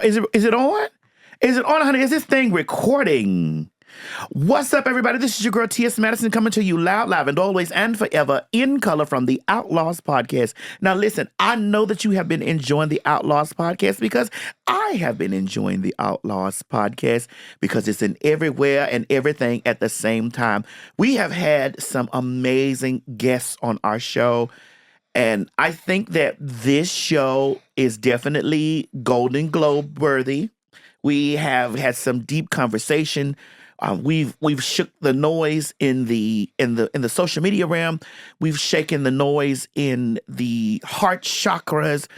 Is it on? Is it on, honey? Is this thing recording? What's up, everybody? This is your girl, TS Madison, coming to you loud, live, and always and forever in color from the Outlaws podcast. Now, listen, I know that you have been enjoying the Outlaws podcast because I have been enjoying the Outlaws podcast because it's in everywhere and everything at the same time. We have had some amazing guests on our show, and I think that this show is definitely Golden Globe worthy. We have had some deep conversation. We've shook the noise in the social media realm. We've shaken the noise in the heart chakras.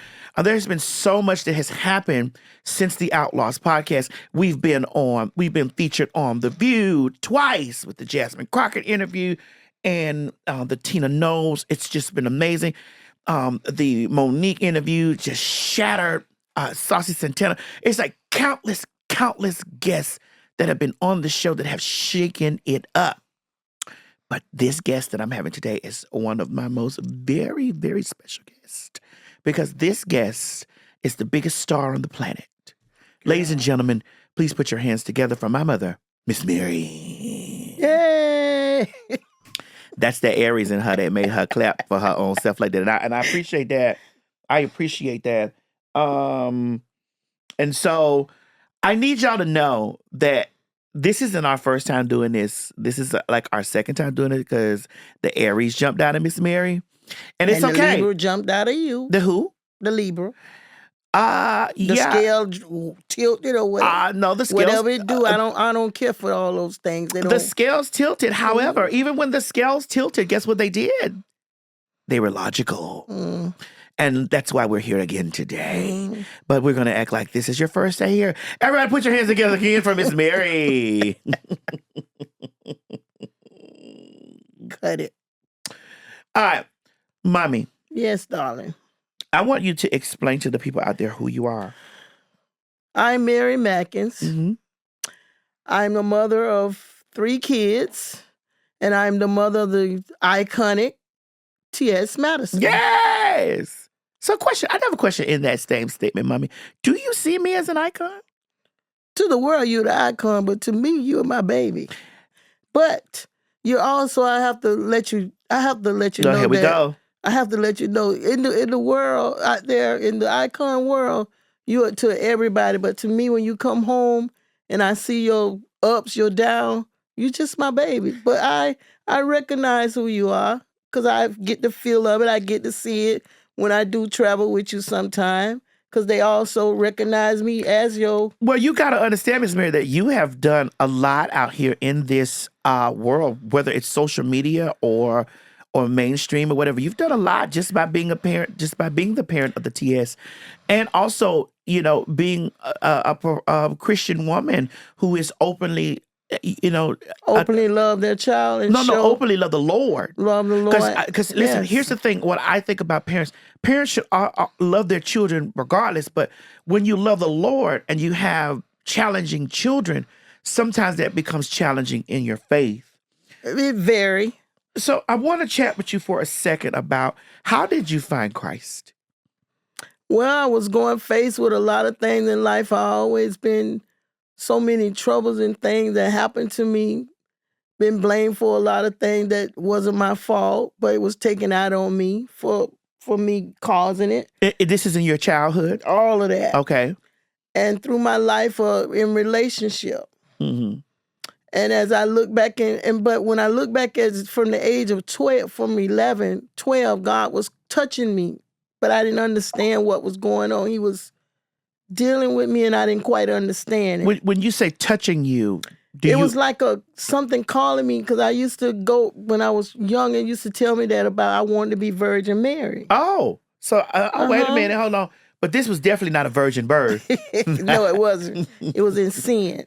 There's been so much that has happened since the Outlaws podcast. We've been featured on The View twice with the Jasmine Crockett interview and the Tina Knowles. It's just been amazing. The Monique interview just shattered Saucy Santana. It's like countless guests that have been on the show that have shaken it up. But this guest that I'm having today is one of my most very, very special guests because this guest is the biggest star on the planet. Ladies and gentlemen, please put your hands together for my mother, Miss Mary. Yay! That's the Aries in her that made her clap for her own self like that. And I appreciate that. I appreciate that. And so I need y'all to know that this isn't our first time doing this. This is like our second time doing it because the Aries jumped out of Miss Mary. And it's okay. The Libra jumped out of you. The who? The Libra. Yeah. The scale tilted or whatever. No, the scales. Whatever it do, I don't care for all those things. The scales tilted. However, even when the scales tilted, guess what they did? They were logical. And that's why we're here again today. But we're going to act like this is your first day here. Everybody put your hands together again for Miss Mary. Cut it. All right. Mommy. Yes, darling. I want you to explain to the people out there who you are. I'm Mary Mackins. Mm-hmm. I'm the mother of 3 kids. And I'm the mother of the iconic TS Madison. Yes. So question, I have a question in that same statement, Mommy. Do you see me as an icon? To the world, you're the icon, but to me, you're my baby. But you're also, I have to let you know Here we go. I have to let you know, in the world out there, in the icon world, you're to everybody. But to me, when you come home and I see your ups, your down, you're just my baby. But I recognize who you are because I get the feel of it. I get to see it when I do travel with you sometime because they also recognize me as your... Well, you got to understand, Miss Mary, that you have done a lot out here in this world, whether it's social media or mainstream or whatever. You've done a lot just by being a parent, just by being the parent of the TS. And also, being a Christian woman who is openly... openly love their child and openly love the Lord. Love the Lord. Because listen, here's the thing. What I think about parents should love their children regardless. But when you love the Lord and you have challenging children, sometimes that becomes challenging in your faith. It vary. So I want to chat with you for a second about how did you find Christ? Well, I was faced with a lot of things in life. I always been so many troubles and things that happened to me. Been blamed for a lot of things that wasn't my fault, but it was taken out on me for me causing it. This is in your childhood? All of that. Okay. And through my life in relationship. Mm-hmm. And as I look back but when I look back from the age of 12, from 11, 12, God was touching me, but I didn't understand what was going on. He was dealing with me and I didn't quite understand it. When you say touching you, it was like something calling me because I used to go, when I was young, and used to tell me that about I wanted to be Virgin Mary. Oh, so wait a minute, hold on. But this was definitely not a virgin birth. No, it wasn't. It was in sin.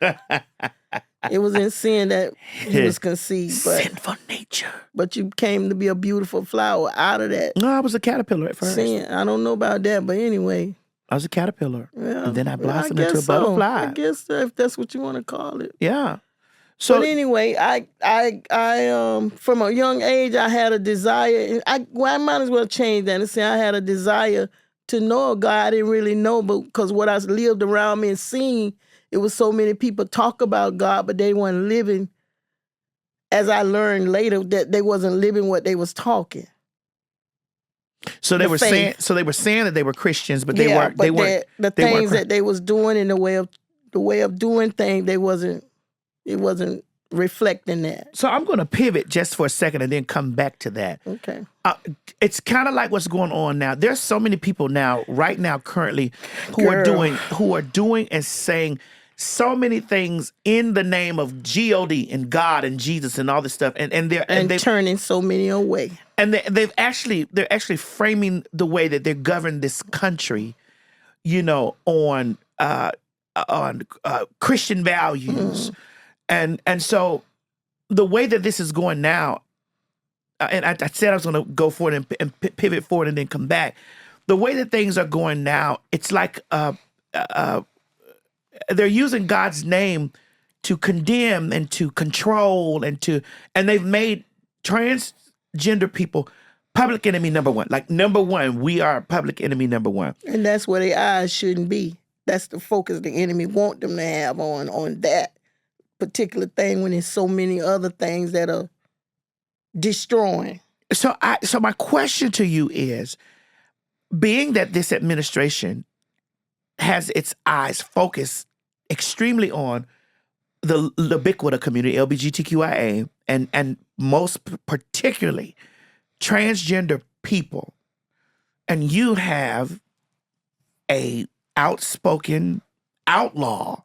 It was in sin that he was conceived. But, sinful nature. But you came to be a beautiful flower out of that. No, I was a caterpillar at first. Sin. I don't know about that, but anyway. I was a caterpillar. Yeah, and then I blossomed into a butterfly. I guess if that's what you want to call it. Yeah. So, but anyway, I from a young age, I had a desire. I might as well change that and say I had a desire to know a God I didn't really know, but because what I lived around me and seen, it was so many people talk about God, but they weren't living. As I learned later, that they wasn't living what they was talking. So they The were faith. saying that they were Christians, but they Yeah, weren't. They but weren't. the They weren't. things that they was doing in the way of doing things, it wasn't reflecting that. So I'm going to pivot just for a second and then come back to that. Okay. It's kind of like what's going on now. There's so many people now, right now, currently, who Girl. are doing and saying so many things in the name of God and God and Jesus and all this stuff, and they're turning so many away. And they're actually framing the way that they govern this country, on Christian values, and so the way that this is going now, and I said I was going to go forward and pivot forward and then come back. The way that things are going now, it's like they're using God's name to condemn and to control and they've made transgender people public enemy number one. Like number one, we are public enemy number one. And that's where their eyes shouldn't be. That's the focus the enemy want them to have on that particular thing when there's so many other things that are destroying. So my question to you is, being that this administration has its eyes focused extremely on the ubiquitous community, LGBTQIA, and most particularly transgender people, and you have a outspoken outlaw,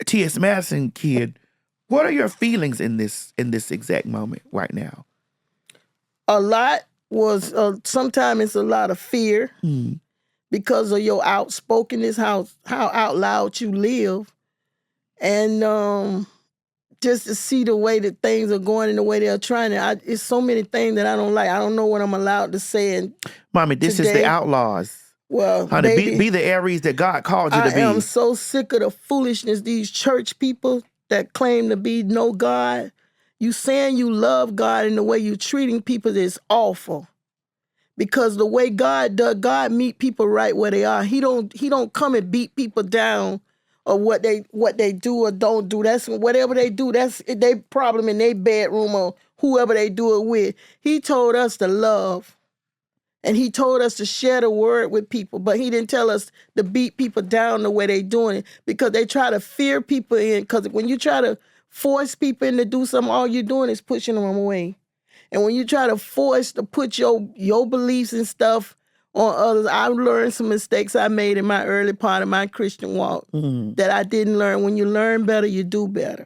TS Madison kid, what are your feelings in this exact moment right now? A lot was, sometimes it's a lot of fear because of your outspokenness, how out loud you live. And just to see the way that things are going and the way they're trying to, it's so many things that I don't like. I don't know what I'm allowed to say. And Mommy, this is the Outlaws. Well, honey, baby, be the Aries that God called you to be. I am so sick of the foolishness, these church people that claim to be no God. You saying you love God and the way you treating people is awful. Because the way God does, God meet people right where they are. He don't come and beat people down or what they do or don't do. That's whatever they do, that's their problem in their bedroom or whoever they do it with. He told us to love. And he told us to share the word with people, but he didn't tell us to beat people down the way they doing it, because they try to fear people in. Because when you try to force people in to do something, all you're doing is pushing them away. And when you try to force to put your beliefs and stuff on others, I've learned some mistakes I made in my early part of my Christian walk that I didn't learn. When you learn better, you do better.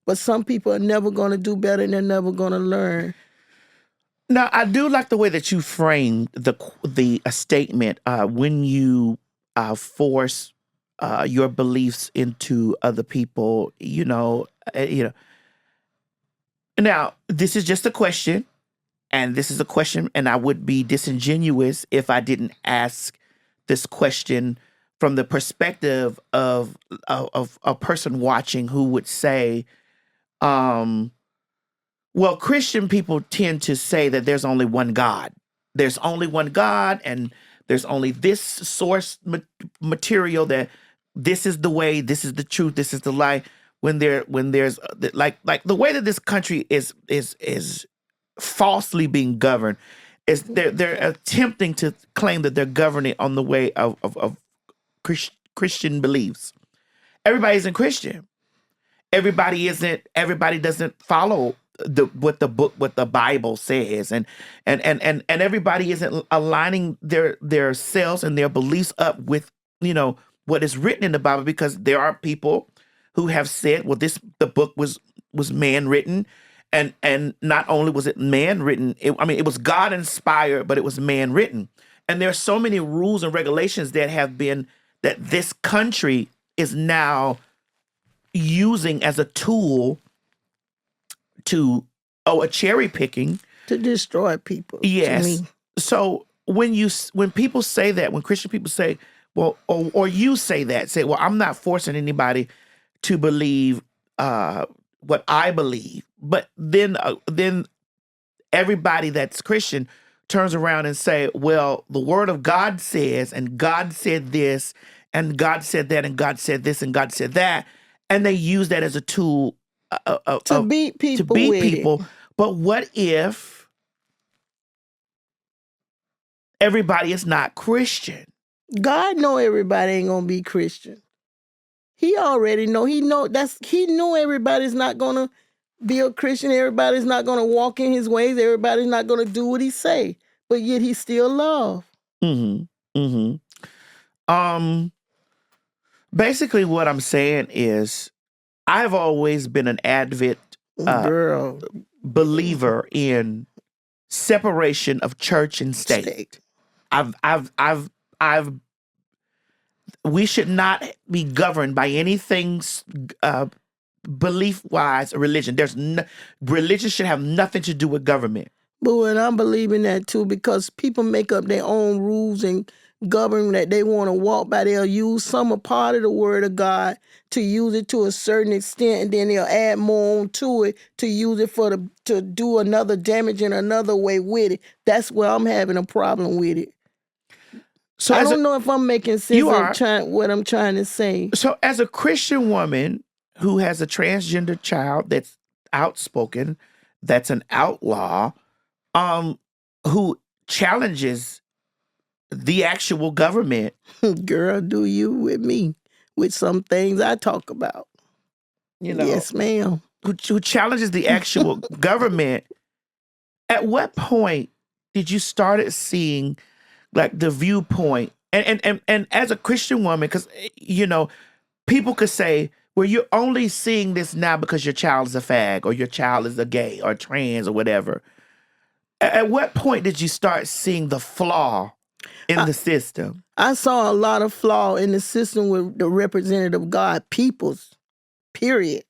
But some people are never going to do better and they're never going to learn. Now, I do like the way that you framed the statement when you force your beliefs into other people. Now, this is just a question, and I would be disingenuous if I didn't ask this question from the perspective of a person watching who would say, well, Christian people tend to say that there's only one God. There's only one God, and there's only this source material, that this is the way, this is the truth, this is the light. When there's like the way that this country is falsely being governed, is they're attempting to claim that they're governing on the way of Christian beliefs. Everybody isn't Christian. Everybody doesn't follow what the Bible says, and everybody isn't aligning their selves and their beliefs up with what is written in the Bible, because there are people who have said, well, the book was man written, and not only was it man written, it was God inspired, but it was man written. And there are so many rules and regulations that this country is now using as a tool to a cherry picking to destroy people. Yes. So when people say that, when Christian people say, well, or you say, well, I'm not forcing anybody to believe what I believe, but then everybody that's Christian turns around and say, well, the word of God says, and God said this, and God said that, and God said this, and God said that, and they use that as a tool to beat people with it. But what if everybody is not Christian? God know everybody ain't gonna be Christian. He already know. He knew everybody's not gonna be a Christian. Everybody's not gonna walk in his ways. Everybody's not gonna do what he say. But yet he still love. Basically what I'm saying is I've always been an avid believer in separation of church and state. We should not be governed by anything belief-wise or religion. Religion should have nothing to do with government. But when I'm believing that too, because people make up their own rules and govern that they want to walk by. They'll use some a part of the word of God to use it to a certain extent, and then they'll add more on to it to use it to do another damage in another way with it. That's where I'm having a problem with it. So I don't know if I'm making sense of what I'm trying to say. So as a Christian woman who has a transgender child that's outspoken, that's an outlaw, who challenges the actual government. Girl, do you with me with some things I talk about. Yes, ma'am. Who challenges the actual government. At what point did you started seeing like the viewpoint? And as a Christian woman, because people could say, well, you're only seeing this now because your child is a fag or your child is a gay or trans or whatever. At what point did you start seeing the flaw in the system? I saw a lot of flaw in the system with the representative God peoples, period,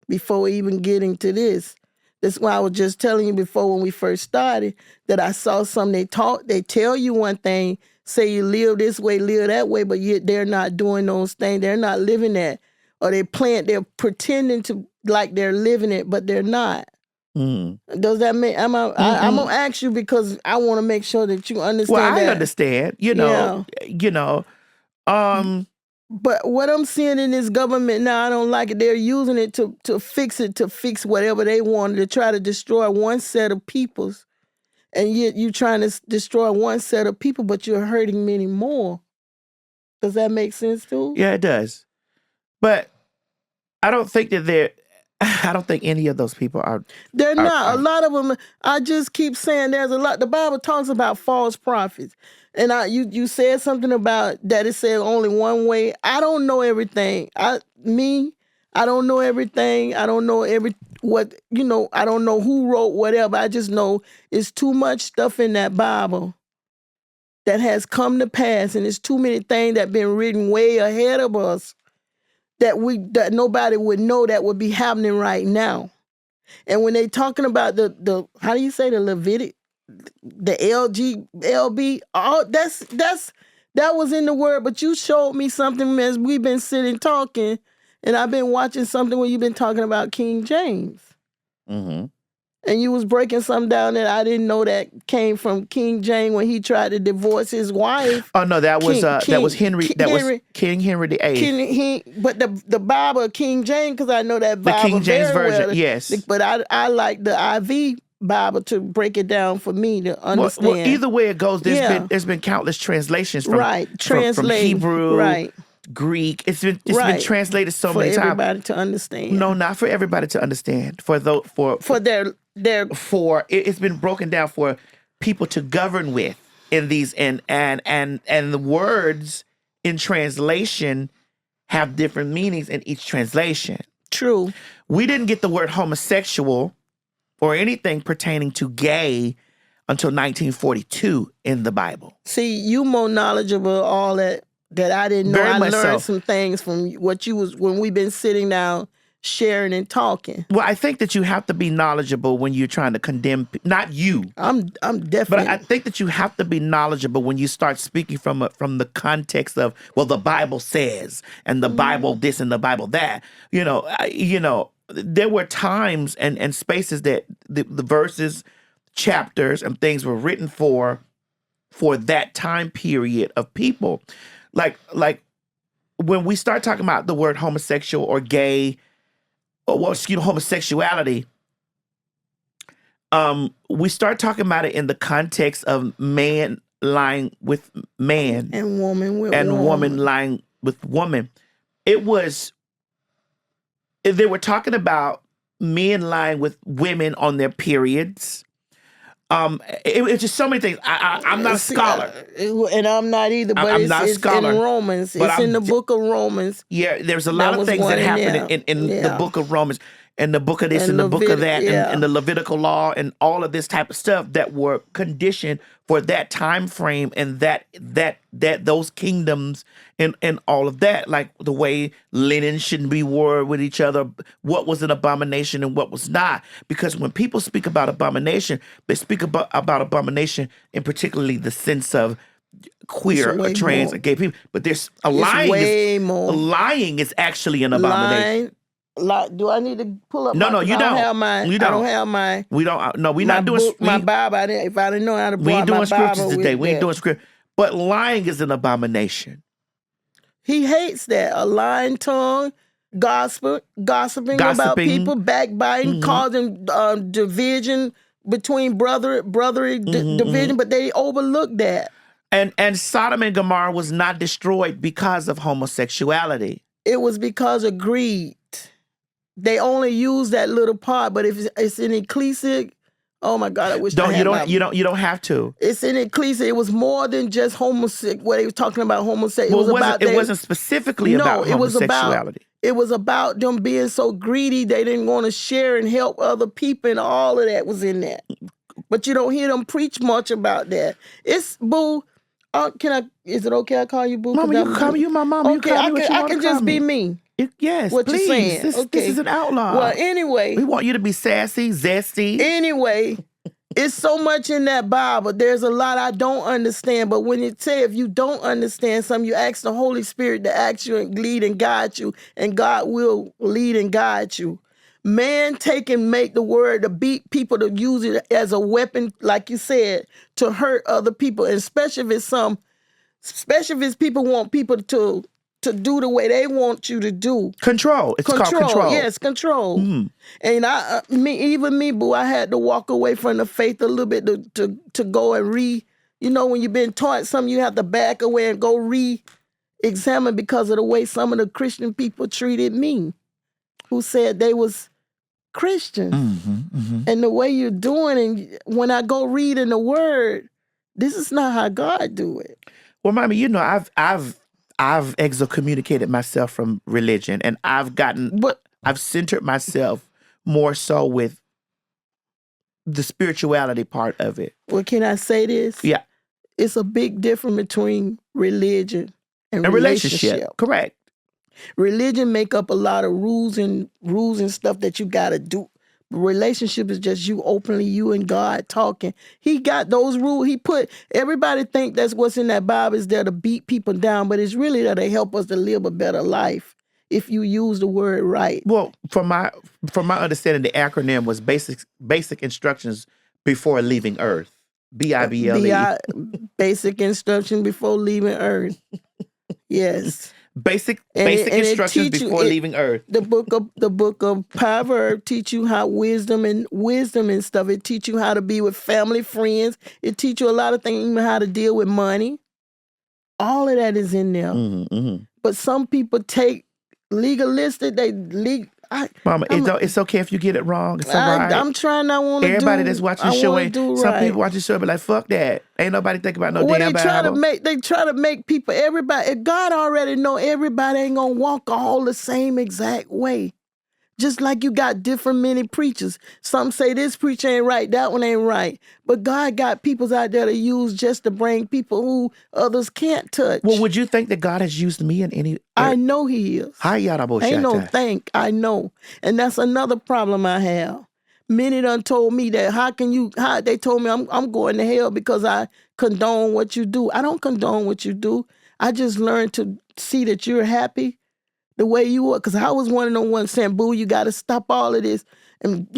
before even getting to this. That's why I was just telling you before when we first started that I saw something they tell you one thing, say you live this way, live that way, but yet they're not doing those things. They're not living that. Or they're pretending to like they're living it, but they're not. Does that mean I'm gonna ask you because I want to make sure that you understand? Well, I understand. But what I'm seeing in this government now, I don't like it. They're using it to fix whatever they want, to try to destroy one set of peoples, and yet you're trying to destroy one set of people, but you're hurting many more. Does that make sense too? Yeah, it does. But I don't think that I don't think any of those people are. They're not. A lot of them, I just keep saying there's a lot. The Bible talks about false prophets. And you said something about that it said only one way. I don't know everything. I don't know everything. I don't know I don't know who wrote whatever. I just know it's too much stuff in that Bible that has come to pass, and it's too many things that been written way ahead of us that nobody would know that would be happening right now. And when they talking about the how do you say the Levitic, the LB, all that was in the word, but you showed me something as we've been sitting talking, and I've been watching something where you've been talking about King James. And you was breaking something down that I didn't know that came from King James when he tried to divorce his wife. Oh no, that was Henry. Was King Henry VIII. But the Bible, King James, because I know that Bible, the King James very version. Well. Yes, but I like the IV Bible to break it down for me to understand. Well, either way it goes, there's been countless translations from Hebrew, Greek. It's been translated so many times for everybody to understand. No, not for everybody to understand. It's been broken down for people to govern with in these and the words in translation have different meanings in each translation. True. We didn't get the word homosexual or anything pertaining to gay until 1942 in the Bible. See, you more knowledgeable all that I didn't know. Very I much learned so. some things from what you was when we've been sitting down sharing and talking. Well, I think that you have to be knowledgeable when you're trying to condemn. Not you. I'm definitely. But I think that you have to be knowledgeable when you start speaking from the context of, well, the Bible says, and the Bible this and the Bible that. There were times and spaces that the verses chapters and things were written for that time period of people. Like when we start talking about the word homosexual or gay, or homosexuality, we start talking about it in the context of man lying with man and woman with and woman. woman lying with woman. They were talking about men lying with women on their periods. It's just so many things. I'm not a scholar, and I'm not either. But I'm not a scholar, in Romans. but It's in the book of Romans. Yeah, there's a lot of things that happen in the book of Romans, and the book of this, and the book of that, and the Levitical law, and all of this type of stuff that were conditioned for that time frame and that those kingdoms and all of that, like the way linen shouldn't be worn with each other, what was an abomination and what was not. Because when people speak about abomination, they speak about abomination in particularly the sense of queer or trans or gay people, but there's lying is actually an abomination. Do I need to pull up? No, you don't. I don't have mine. You don't. I don't have mine. We don't. No, we're not doing my Bible. If I didn't know how to, we ain't doing scriptures today. We ain't doing doing script. But lying is an abomination. He hates that. A lying tongue, gossiping about people, backbiting, causing division between brotherly division. But they overlook that. And Sodom and Gomorrah was not destroyed because of homosexuality. It was because of greed. They only use that little part, but if it's in Ecclesia, oh my God, I wish you don't have to. It's in Ecclesia. It was more than just homosexuality. What they were talking about homosexuality. Well, it wasn't specifically about homosexuality. It was about them being so greedy they didn't want to share and help other people, and all of that was in that. But you don't hear them preach much about that. It's boo. Is it okay I call you boo? Mama, you can call me. You my mama. Okay, I can just be me. Yes, what please. You're saying. This is an outlaw. Well, anyway. We want you to be sassy, zesty. Anyway, it's so much in that Bible. There's a lot I don't understand. But when it say if you don't understand something, you ask the Holy Spirit to ask you and lead and guide you. And God will lead and guide you. Man make the word to beat people, to use it as a weapon, like you said, to hurt other people. And especially if it's people want people to do the way they want you to do. Control. It's called control. Yes, control. And me, boo, I had to walk away from the faith a little bit to go and when you've been taught something, you have to back away and go re-examine because of the way some of the Christian people treated me, who said they was Christians. And the way you're doing, and when I go read in the Word, this is not how God do it. Well, Mommy, I've excommunicated myself from religion, and I've centered myself more so with the spirituality part of it. Well, can I say this? Yeah. It's a big difference between religion and relationship. Correct. Religion make up a lot of rules and stuff that you got to do. Relationship is just you and God talking. He got those rules. Everybody think that's what's in that Bible is there to beat people down, but it's really there to help us to live a better life if you use the word right. Well, from my understanding, the acronym was basic instructions before leaving Earth. BIBLE. Basic instruction before leaving Earth. Yes. Basic instructions before leaving Earth. The book of Proverbs teach you how wisdom and stuff. It teach you how to be with family, friends. It teach you a lot of things, even how to deal with money. All of that is in there. But some people take legalistic. Mama, it's okay if you get it wrong. It's all right. I'm trying. Everybody that's watching the show some people watch the show be like, "Fuck that." Ain't nobody think about no damn Bible. They try to make people. Everybody. God already know everybody ain't gonna walk all the same exact way. Just like you got different many preachers. Some say this preacher ain't right, that one ain't right. But God got peoples out there to use just to bring people who others can't touch. Well, would you think that God has used me in any... I know he is. Ain't no think. I know. And that's another problem I have. Many done told me that they told me I'm going to hell because I condone what you do. I don't condone what you do. I just learned to see that you're happy the way you are, because I was one of the ones saying, boo, you got to stop all of this and,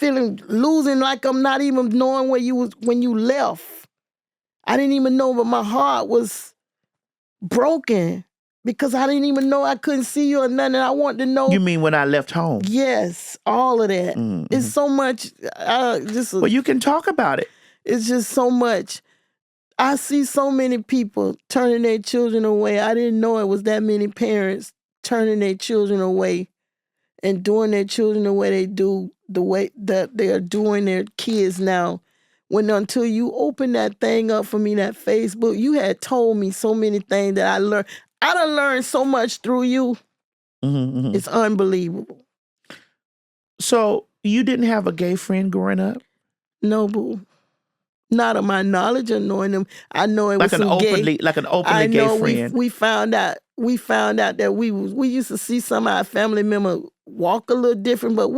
losing like I'm not even knowing where you was when you left. I didn't even know, but my heart was broken because I didn't even know I couldn't see you or nothing. I wanted to know. You mean when I left home? Yes, all of that. Mm-hmm. It's so much. Well, you can talk about it. It's just so much. I see so many people turning their children away. I didn't know it was that many parents turning their children away and doing their children the way they do, the way that they are doing their kids now. When until you open that thing up for me, that Facebook, you had told me so many things that I learned. I done learned so much through you. Mm-hmm. It's unbelievable. So you didn't have a gay friend growing up? No, boo. Not of my knowledge of knowing them. I know it was some gay. Like an openly gay friend. We found out that we used to see some of our family members walk a little different, but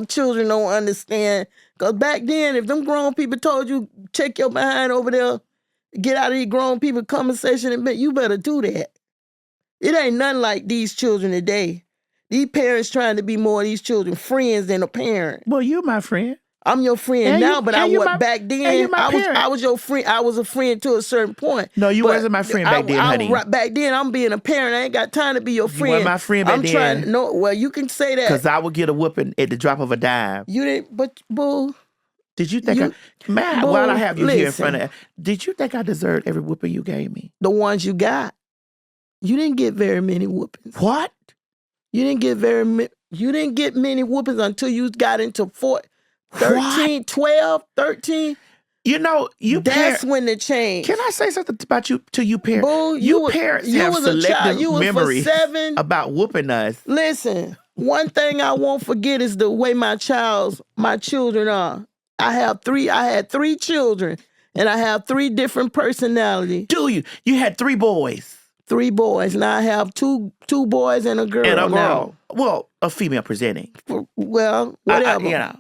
children don't understand. Because back then, if them grown people told you, check your behind over there, get out of these grown people conversation, and you better do that. It ain't nothing like these children today. These parents trying to be more of these children friends than a parent. Well, you're my friend. I'm your friend now, but back then I was your friend. I was a friend to a certain point. No, you wasn't my friend back then, honey. Back then, I'm being a parent. I ain't got time to be your friend. You weren't my friend back then. Well, you can say that. Because I would get a whooping at the drop of a dime. You didn't, but boo. Did you think while I have you here in front of, did you think I deserved every whooping you gave me? The ones you got. You didn't get very many whoopings. What? You didn't get many whoopings until you got into 13, 12, 13. That's when the change. Can I say something about you to you parents? Boo, parents have selective memories about whooping us. Listen, one thing I won't forget is the way my children are. I had 3 children, and I have 3 different personalities. Do you? You had 3 boys. 3 boys. Now I have two boys and a girl. And a girl. Now. Well, a female presenting. Well, whatever.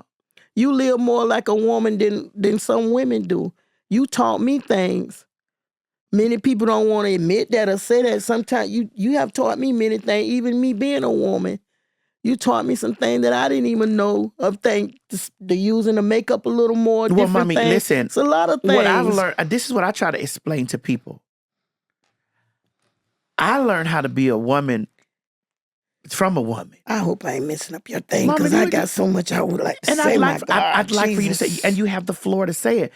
You live more like a woman than some women do. You taught me things. Many people don't want to admit that or say that. Sometimes you have taught me many things, even me being a woman. You taught me some things that I didn't even know of things, the using the makeup a little more, well, different mommy, things. Listen. It's a lot of things. What I've learned, this is what I try to explain to people. I learned how to be a woman from a woman. I hope I ain't messing up your thing because I got so much I would like to say. I'd like for you to say, and you have the floor to say it.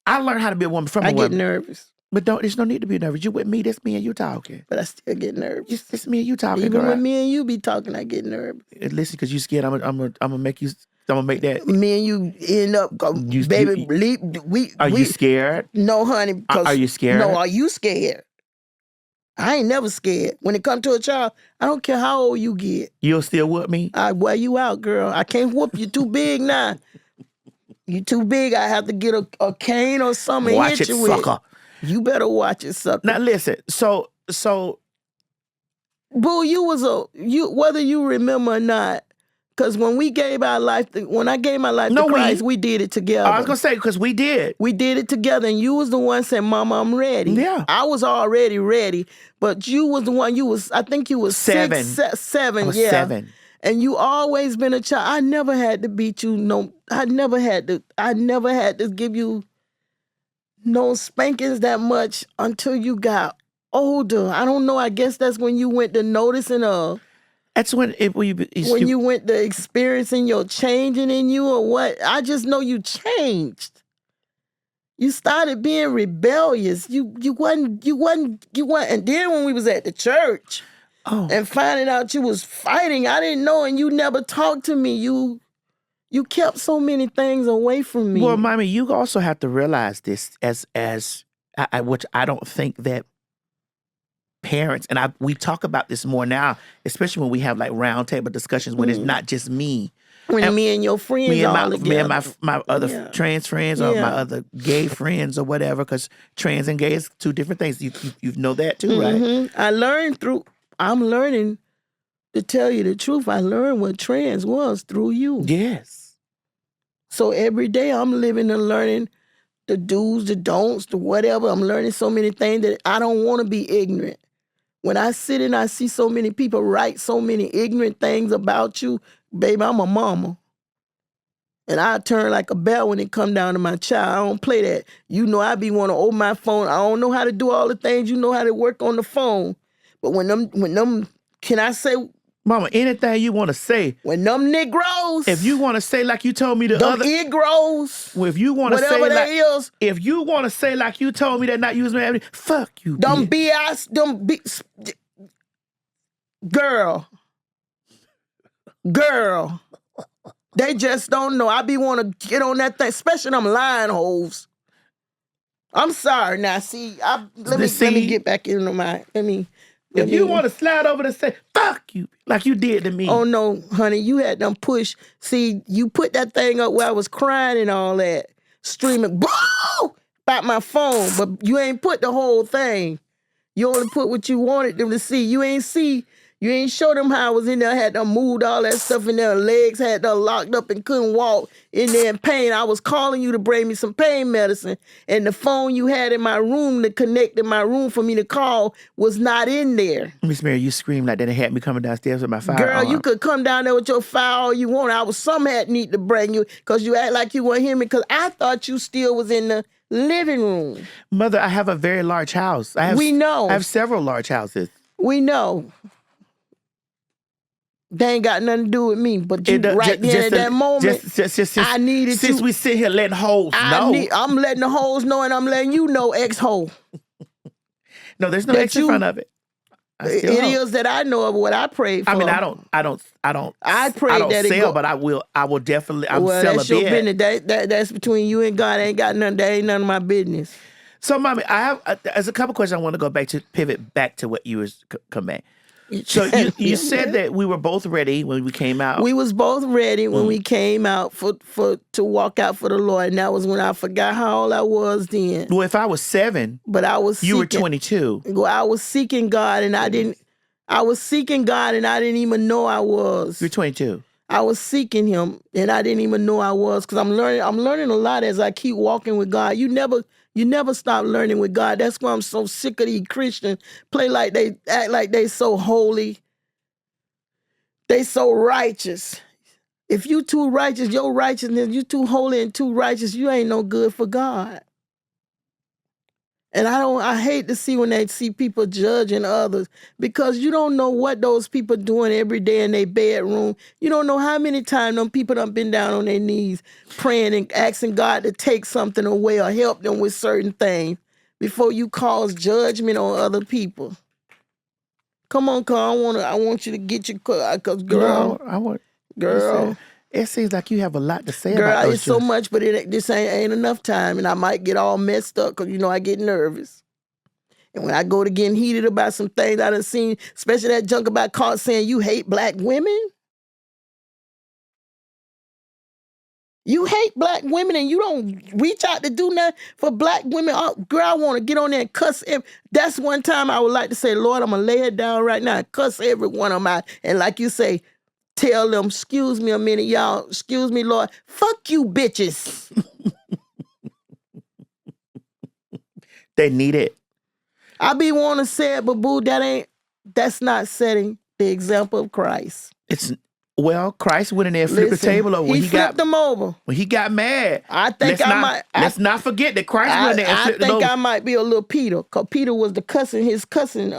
I learned how to be a woman from a woman. I get nervous. But there's no need to be nervous. You with me, that's me and you talking. But I still get nervous. It's me and you talking, Even girl. when me and you be talking, I get nervous. Listen, because you scared, I'm gonna make you. I'm gonna make that. Me and you end up, baby. Are you scared? No, honey. Are you scared? No, are you scared? I ain't never scared. When it comes to a child, I don't care how old you get. You'll still whoop me? I wear you out, girl. I can't whoop you. Too big now. You too big. I have to get a cane or something and hit you with. Sucker. You better watch it, sucker. Now listen. So. Boo, whether you remember or not. Because when we gave our life, when I gave my life to Christ, we did it together. I was going to say, because we did. We did it together, and you was the one saying, Mama, I'm ready. Yeah. I was already ready, but you was the one, I think you was 7. 7, I was yeah. 7. And you always been a child. I never had to beat you, I never had to give you no spankings that much until you got older. I don't know, I guess that's when you went to noticing That's when you went to experiencing your changing in you or what? I just know you changed. You started being rebellious. You wasn't. And then when we was at the church and finding out you was fighting, I didn't know, and you never talked to me. You kept so many things away from me. Well, mommy, you also have to realize this which I don't think that parents, and we talk about this more now, especially when we have like round table discussions when it's not just me. When me and your friends me and my other trans friends or my other gay friends or whatever, because trans and gay is 2 different things. You know that too, right? I'm learning to tell you the truth. I learned what trans was through you. Yes. So every day I'm living and learning the do's, the don'ts, the whatever. I'm learning so many things that I don't want to be ignorant. When I sit and I see so many people write so many ignorant things about you, baby, I'm a mama. And I turn like a bell when it come down to my child. I don't play that. You know I be want to open my phone. I don't know how to do all the things. You know how to work on the phone. But when them, can I say, Mama, anything you want to say. when them Negroes, If you want to say like you told me the them other. Negroes, If you want to say whatever like. they is, If you want to say like you told me that not use me, fuck you, them bitch. BS, girl. They just don't know. I be want to get on that thing, especially them lying hoes. I'm sorry. Now, see, let me get back into my. If you want to slide over to say fuck you, like you did to me. Oh no, honey, you had them push. See, you put that thing up where I was crying and all that, streaming, bro, about my phone, but you ain't put the whole thing. You only put what you wanted them to see. You ain't show them how I was in there, had them moved all that stuff in there, legs had them locked up and couldn't walk in there in pain. I was calling you to bring me some pain medicine, and the phone you had in my room to connect in my room for me to call was not in there. Miss Mary, you screamed like that and had me coming downstairs with my firearm. Girl, you could come down there with your fire all you want. I was some had need to bring you because you act like you weren't hear me because I thought you still was in the living room. Mother, I have a very large house. We know. I have several large houses. We know. They ain't got nothing to do with me, but you right there at that moment, I needed since we sit here letting hoes know. I'm letting the hoes know, and I'm letting you know, ex-hoe. No, there's no ex in front of it. It is that I know of what I prayed for. I mean, I don't. I prayed that sell, but I will definitely. I'm well, sell that's a your bit. business. That's between you and God. That ain't none of my business. So, mommy, I have there's a couple questions I want to go back to, pivot back to what you was come back. So you said that we were both ready when we came out. We was both ready when we came out to walk out for the Lord, and that was when I forgot how old I was then. Well, if I was 7, but I was you were 22. Well, I was seeking God, and I didn't. I was seeking God, and I didn't even know I was. You're 22. I was seeking Him, and I didn't even know I was, because I'm learning. I'm learning a lot as I keep walking with God. You never stop learning with God. That's why I'm so sick of these Christians act like they so holy. They so righteous. If you too righteous, your righteousness, you too holy and too righteous, you ain't no good for God. And I hate to see when they see people judging others, because you don't know what those people doing every day in their bedroom. You don't know how many times them people done been down on their knees praying and asking God to take something away or help them with certain things before you cause judgment on other people. Come on, Carl. I want you to get your, because girl, girl. It seems like you have a lot to say girl, about those. It's so much, but this ain't enough time, and I might get all messed up because I get nervous. And when I go to getting heated about some things I done seen, especially that junk about caught saying you hate black women. You hate black women and you don't reach out to do nothing for black women. Oh, girl, I want to get on there and cuss. That's one time I would like to say, Lord, I'm going to lay it down right now and cuss every one of them out. And like you say, tell them, excuse me a minute, y'all. Excuse me, Lord. Fuck you, bitches. They need it. I be wanting to say it, but boo, that's not setting the example of Christ. Well, Christ went in there and flipped the table over. He flipped them over. When he got mad. Let's not forget that Christ went in there and flipped them over. I think I might be a little Peter, because Peter was his cousin,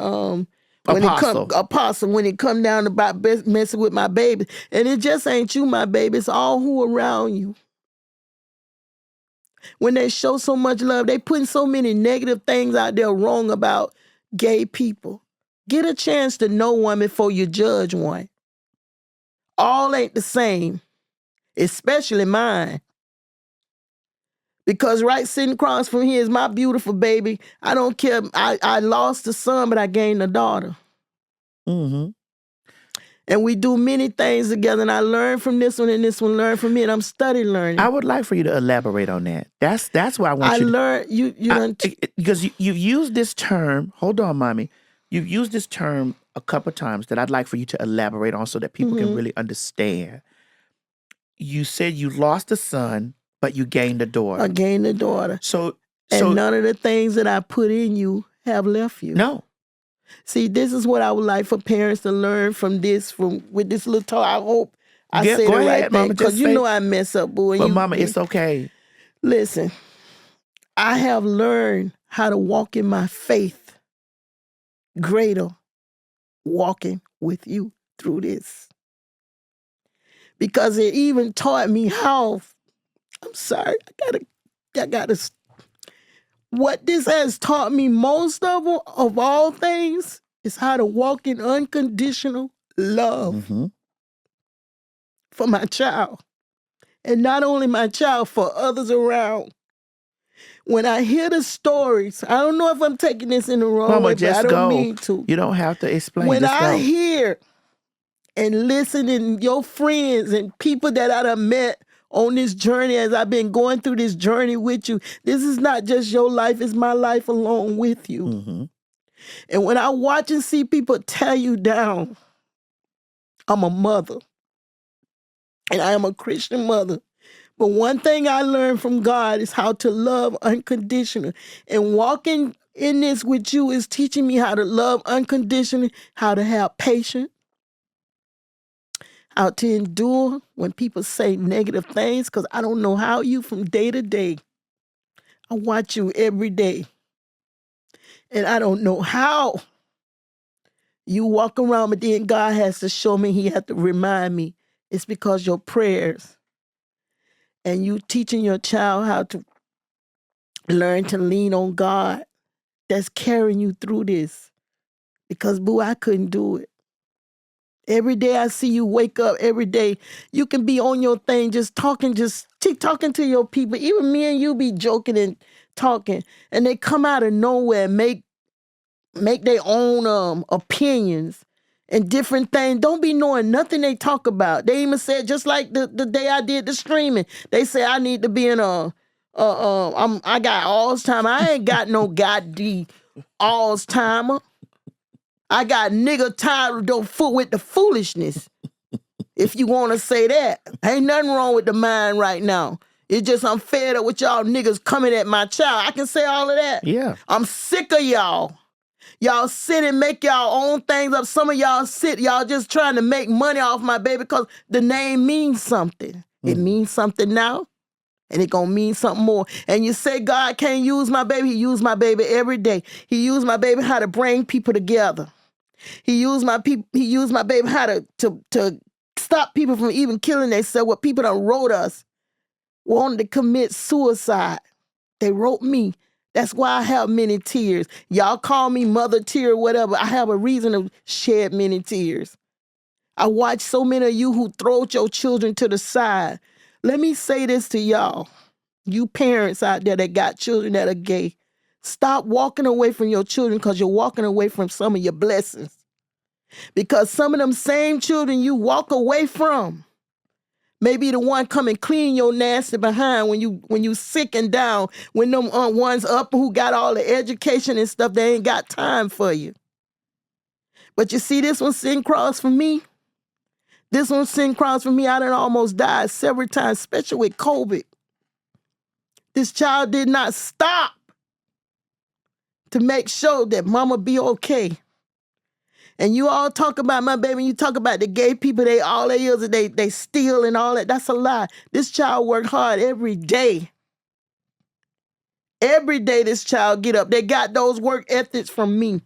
apostle, when it come down about messing with my baby. And it just ain't you, my baby. It's all who around you. When they show so much love, they putting so many negative things out there wrong about gay people. Get a chance to know one before you judge one. All ain't the same, especially mine. Because right sitting across from here is my beautiful baby. I don't care. I lost a son, but I gained a daughter. Mm-hmm. And we do many things together, and I learned from this one, and this one learned from me, and I'm study learning. I would like for you to elaborate on that. That's why I want you to... I learned, because you've used this term, hold on, mommy. You've used this term a couple times that I'd like for you to elaborate on so that people can really understand. You said you lost a son, but you gained a daughter. I gained a daughter. So none of the things that I put in you have left you. No. See, this is what I would like for parents to learn from with this little talk. I say go the right ahead, thing Mama. because Just you say. know I mess up, boo. But Mama, it's okay. Listen, I have learned how to walk in my faith greater walking with you through this. Because it even taught me how, I'm sorry, I gotta, what this has taught me most of all things is how to walk in unconditional love Mm-hmm. for my child. And not only my child, for others around. When I hear the stories, I don't know if I'm taking this in the wrong Mama, way, but I just don't go. mean to. You don't have to explain. When Just I go. hear and listen and your friends and people that I done met on this journey as I've been going through this journey with you, this is not just your life, it's my life along with you. Mm-hmm. And when I watch and see people tear you down, I'm a mother. And I am a Christian mother. But one thing I learned from God is how to love unconditionally. And walking in this with you is teaching me how to love unconditionally, how to have patience, how to endure when people say negative things, because I don't know how you from day to day. I watch you every day. And I don't know how you walk around, but then God has to show me, He has to remind me. It's because your prayers and you teaching your child how to learn to lean on God that's carrying you through this. Because, boo, I couldn't do it. Every day I see you wake up, every day you can be on your thing, just talking to your people. Even me and you be joking and talking, and they come out of nowhere and make their own opinions and different things. Don't be knowing nothing they talk about. They even said, just like the day I did the streaming, they say I need to be in I got Alzheimer. I ain't got no goddamn Alzheimer. I got nigga tired of foot with the foolishness. If you want to say that, ain't nothing wrong with the mind right now. It's just I'm fed up with y'all niggas coming at my child. I can say all of that. Yeah. I'm sick of y'all. Y'all sit and make y'all own things up. Some of y'all just trying to make money off my baby because the name means something. It means something now, and it gonna mean something more. And you say God can't use my baby. He used my baby every day. He used my baby how to bring people together. He used my baby how to stop people from even killing themselves. What people done wrote us, wanted to commit suicide. They wrote me. That's why I have many tears. Y'all call me mother tear, whatever. I have a reason to shed many tears. I watch so many of you who throw your children to the side. Let me say this to y'all. You parents out there that got children that are gay, stop walking away from your children because you're walking away from some of your blessings. Because some of them same children you walk away from may be the one coming clean your nasty behind when you sick and down, when them ones up who got all the education and stuff, they ain't got time for you. But you see this one sitting across from me? This one sitting across from me, I done almost died several times, especially with COVID. This child did not stop to make sure that mama be okay. And you all talk about my baby, you talk about the gay people, all they is they steal and all that. That's a lie. This child worked hard every day. Every day this child get up. They got those work ethics from me.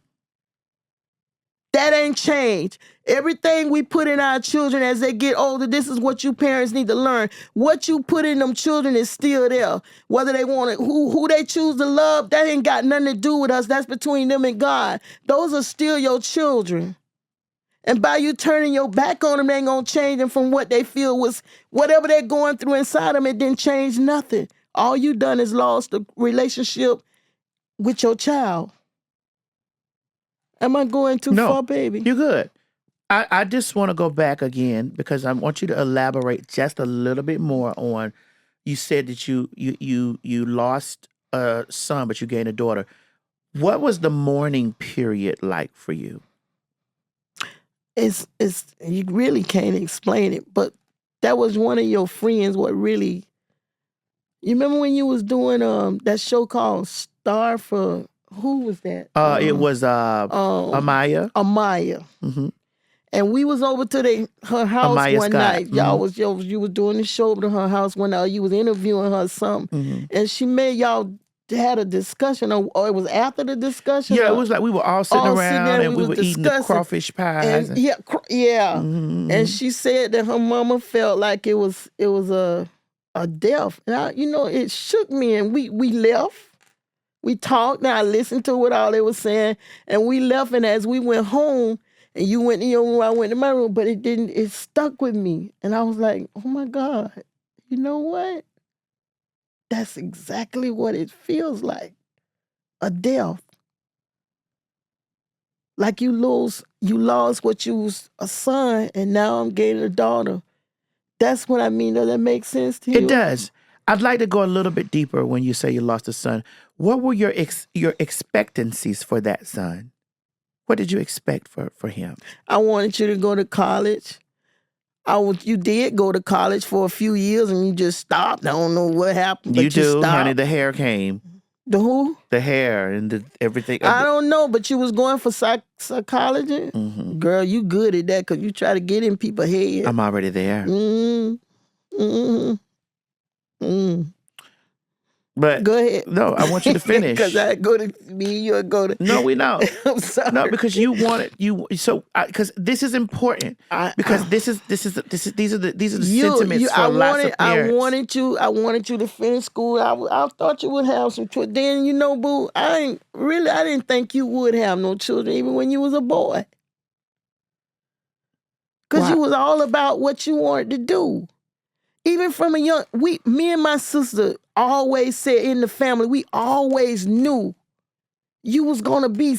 That ain't changed. Everything we put in our children as they get older, this is what you parents need to learn. What you put in them children is still there. Whether they want it, who they choose to love, that ain't got nothing to do with us. That's between them and God. Those are still your children. And by you turning your back on them, they ain't gonna change them from what they feel was whatever they're going through inside them. It didn't change nothing. All you done is lost the relationship with your child. Am I going too far, baby? You're good. I just want to go back again because I want you to elaborate just a little bit more on. You said that you lost a son, but you gained a daughter. What was the mourning period like for you? It's you really can't explain it, but that was one of your friends. What really? You remember when you was doing that show called Star for who was that? It was Amaya. Amaya. Mm-hmm. And we was over to her house Amaya one Scott. night. You was doing the show to her house one night. You was interviewing her or something. And she made y'all had a discussion, or it was after the discussion. Yeah, it was like we were all sitting around and we were eating the crawfish pies. And and she said that her mama felt like it was a death. And it shook me. And we left. We talked. And I listened to what all they were saying, and we left. And as we went home, and you went in your room, I went in my room, but it didn't. It stuck with me, and I was like, "Oh my God, you know what? That's exactly what it feels like. A death. Like you lost what you was a son, and now I'm getting a daughter. That's what I mean. Does that make sense to you? It does. I'd like to go a little bit deeper when you say you lost a son. What were your expectancies for that son? What did you expect for him? I wanted you to go to college. You did go to college for a few years and you just stopped. I don't know what happened, but you stopped. Honey, the hair came. The who? The hair and everything. I don't know, but you was going for psychology? Mm-hmm. Girl, you good at that because you try to get in people's head. I'm already there. But go ahead. No, I want you to finish. Because I go to me, you'll go to. No, we know. I'm sorry. No, because you want it. So because this is important. Because these are the sentiments for lots of parents. I wanted you to finish school. I thought you would have some children. Then boo, I didn't think you would have no children even when you was a boy. Because you was all about what you wanted to do. Even from a young, me and my sister always said in the family, we always knew you was gonna be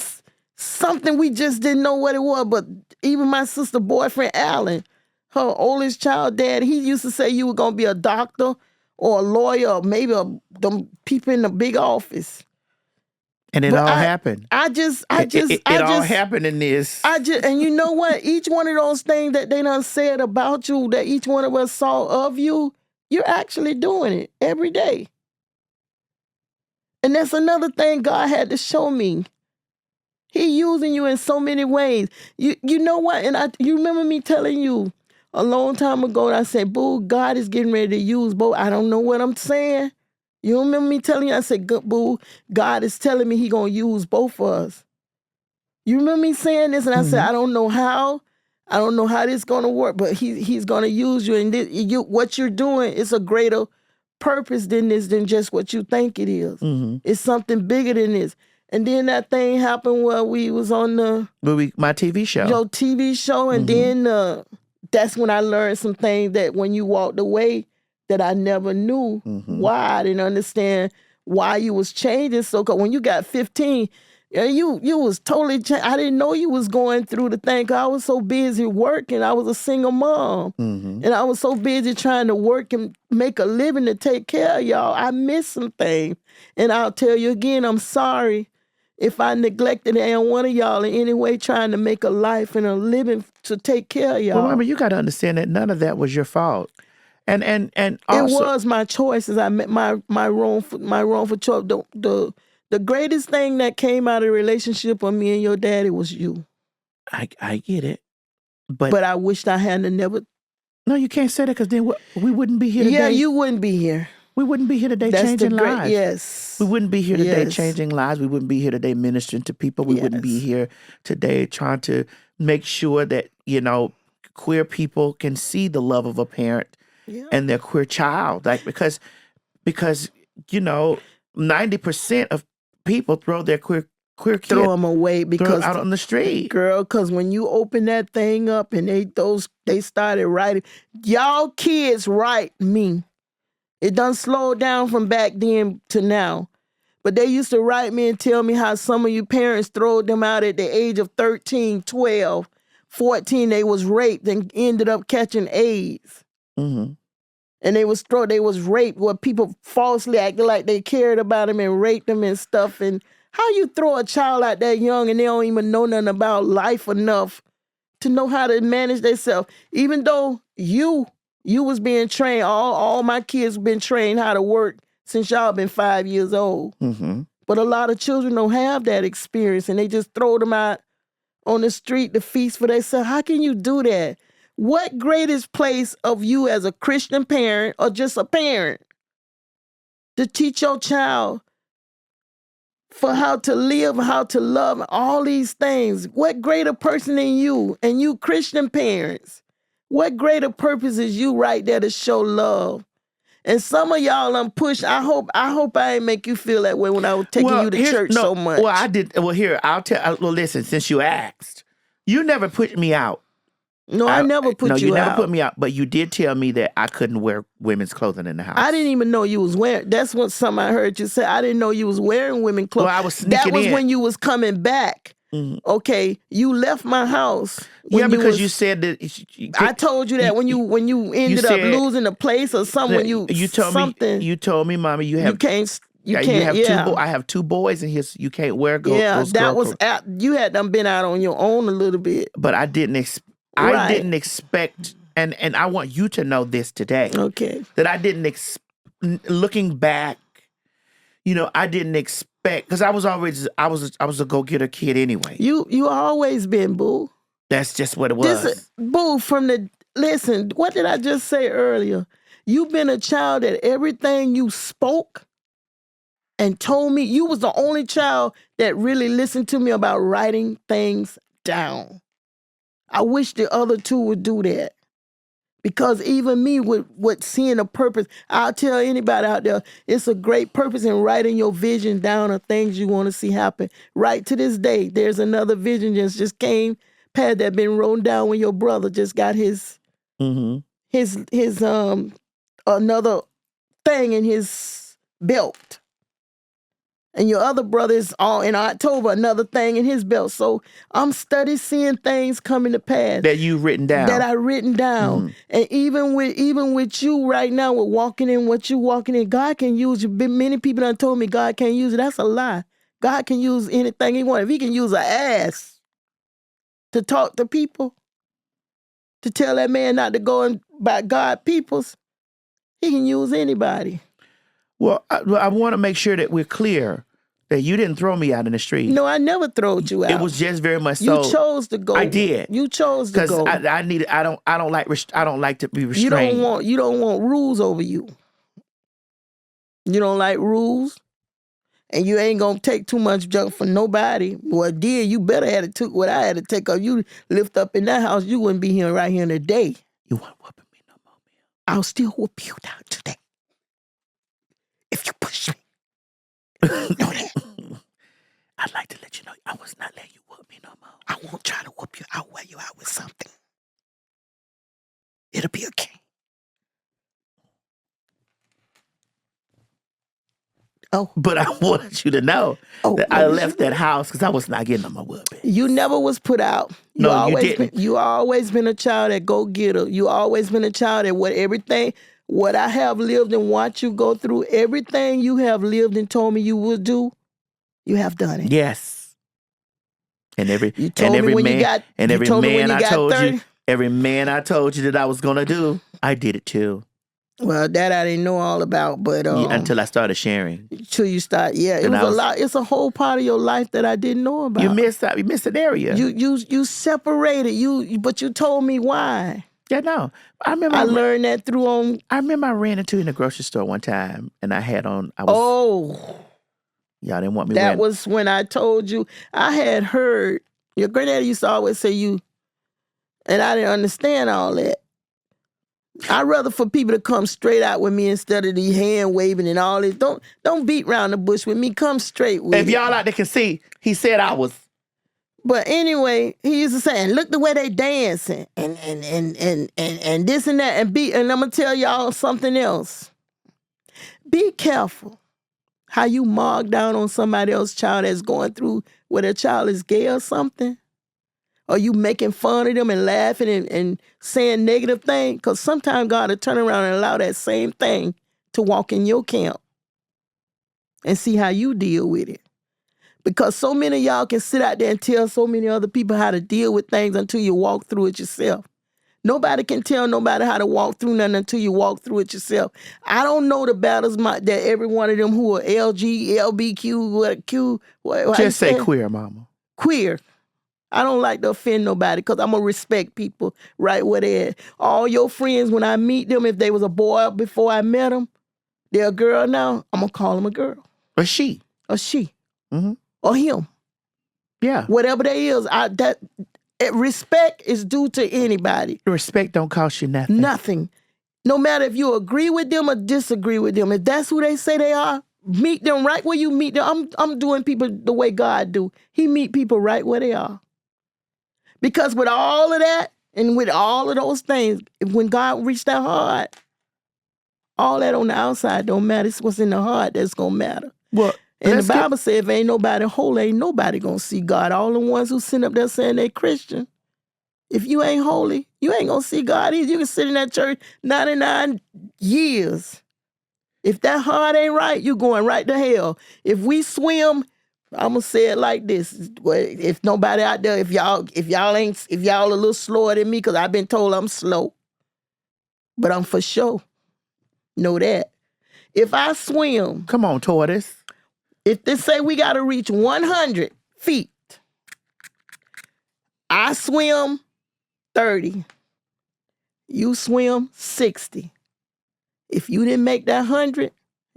something. We just didn't know what it was. But even my sister boyfriend, Alan, her oldest child dad, he used to say you were gonna be a doctor or a lawyer or maybe them people in the big office. And it all happened. It all happened in this. And you know what? Each one of those things that they done said about you, that each one of us saw of you, you're actually doing it every day. And that's another thing God had to show me. He using you in so many ways. You know what? And you remember me telling you a long time ago, and I said, boo, God is getting ready to use both. I don't know what I'm saying. You remember me telling you? I said, boo, God is telling me he going to use both of us. You remember me saying this? And I said, I don't know how. I don't know how this is going to work, but he's going to use you. And what you're doing is a greater purpose than just what you think it is. Mm-hmm. It's something bigger than this. And then that thing happened where we was on my TV show. Your TV show. And then that's when I learned some things that when you walked away, that I never knew why. I didn't understand why you was changing. So, cause when you got 15, you was totally changed. I didn't know you was going through the thing. Cause I was so busy working. I was a single mom. And I was so busy trying to work and make a living to take care of y'all. I missed some things. And I'll tell you again, I'm sorry if I neglected one of y'all in any way trying to make a life and a living to take care of y'all. Well, Mama, you got to understand that none of that was your fault. And also, it was my choices. I met my wrongful choice. The greatest thing that came out of the relationship of me and your daddy was you. I get it, but I wished I hadn't never. No, you can't say that because then we wouldn't be here today. Yeah, you wouldn't be here. We wouldn't be here today changing lives. Yes. We wouldn't be here today changing lives. We wouldn't be here today ministering to people. We wouldn't be here today trying to make sure that queer people can see the love of a parent. Yeah. And their queer child, because 90% of people throw their queer kid, throw them away because out on the street, girl. Because when you open that thing up and they started writing, y'all kids write me. It done slowed down from back then to now, but they used to write me and tell me how some of you parents throwed them out at the age of 13, 12, 14. They was raped and ended up catching AIDS. Mm-hmm. And they was raped where people falsely acted like they cared about them and raped them and stuff. And how you throw a child out that young and they don't even know nothing about life enough to know how to manage themselves. Even though you was being trained, all my kids been trained how to work since y'all been 5 years old. Mm-hmm. But a lot of children don't have that experience and they just throw them out on the street to feast for themselves. How can you do that? What greatest place of you as a Christian parent or just a parent to teach your child for how to live, how to love, all these things? What greater person than you and you Christian parents? What greater purpose is you right there to show love? And some of y'all push. I hope I ain't make you feel that way when I was taking you to church so much. Well, I did. Well, here, I'll tell. Well, listen, since you asked, you never put me out. No, I never put you out. No, you never put me out, but you did tell me that I couldn't wear women's clothing in the house. I didn't even know you was wearing. That's what something I heard you say. I didn't know you was wearing women's clothes. Well, I was sneaking That was in. when you was coming back. Mm-hmm. Okay, you left my house. Yeah, because you said that. I told you that when you ended up losing a place or something. You told me. You told me, Mommy, you can't. I have two boys in here. So you can't wear girls. Yeah, that was you had them been out on your own a little bit. But I didn't expect, and I want you to know this today. Okay. That I didn't looking back, I didn't expect, because I was a go-getter kid anyway. You always been, boo. That's just what it was. Boo, listen, what did I just say earlier? You've been a child that everything you spoke and told me, you was the only child that really listened to me about writing things down. I wish the other two would do that. Because even me with seeing a purpose, I'll tell anybody out there, it's a great purpose in writing your vision down of things you want to see happen. Right to this day, there's another vision just came past that been written down when your brother just got his another thing in his belt. And your other brother is all in October, another thing in his belt. So I'm studying seeing things coming to pass. That you've written down. That I written down. Mm-hmm. And even with you right now, with walking in what you walking in, God can use you. Many people done told me God can't use it. That's a lie. God can use anything he wants. If he can use an ass to talk to people, to tell that man not to go and by God peoples, he can use anybody. Well, I want to make sure that we're clear that you didn't throw me out in the street. No, I never throwed you out. It was just very much so. You chose to go. I did. You chose to go. Because I don't like to be restrained. You don't want rules over you. You don't like rules, and you ain't gonna take too much junk from nobody. Well, dear, you better had to took what I had to take up. You lift up in that house, you wouldn't be here right here today. You weren't whooping me no more, man. I'll still whoop you down today if you push me. Know that. I'd like to let you know I was not letting you whoop me no more. I won't try to whoop you. I'll wear you out with something. It'll be okay. Oh, but I wanted you to know that I left that house because I was not getting on my whooping. You never was put out. You didn't. You always been a child that go getter. You always been a child that what I have lived and watched you go through, everything you have lived and told me you would do, you have done it. Yes. And every man I told you that I was gonna do, I did it too. Well, that I didn't know all about, but until I started sharing. Until you start, it was a lot. It's a whole part of your life that I didn't know about. You missed out. You missed an area. You separated. But you told me why. Yeah, no. I learned that through I remember I ran into you in the grocery store one time, and I had on. Y'all didn't want me. That was when I told you. I had heard your granddaddy used to always say you, and I didn't understand all that. I'd rather for people to come straight out with me instead of the hand waving and all this. Don't beat around the bush with me. Come straight with me. If y'all out there can see, he said I was. But anyway, he used to say, and look the way they dancing and this and that and I'm gonna tell y'all something else. Be careful how you mark down on somebody else's child that's going through where their child is gay or something. Or you making fun of them and laughing and saying negative things? Because sometimes God will turn around and allow that same thing to walk in your camp and see how you deal with it. Because so many of y'all can sit out there and tell so many other people how to deal with things until you walk through it yourself. Nobody can tell nobody how to walk through nothing until you walk through it yourself. I don't know the battles that every one of them who are LG, LBQ, Q. Just say queer, mama. Queer. I don't like to offend nobody because I'm going to respect people right where they at. All your friends, when I meet them, if they was a boy before I met them, they're a girl now, I'm going to call them a girl. Or she. Or she. Mm-hmm. Or him. Yeah. Whatever they is, respect is due to anybody. Respect don't cost you nothing. Nothing. No matter if you agree with them or disagree with them, if that's who they say they are, meet them right where you meet them. I'm doing people the way God do. He meet people right where they are. Because with all of that and with all of those things, when God reached that heart, all that on the outside don't matter. It's what's in the heart that's going to matter. Well, and the Bible says if ain't nobody holy, ain't nobody going to see God. All the ones who sit up there saying they Christian, if you ain't holy, you ain't going to see God either. You can sit in that church 99 years. If that heart ain't right, you going right to hell. If we swim, I'm gonna say it like this: if nobody out there, if y'all a little slower than me, because I've been told I'm slow, but I'm for sure. Know that. If I swim, come on, tortoise. If they say we got to reach 100 feet, I swim 30. You swim 60. If you didn't make that 100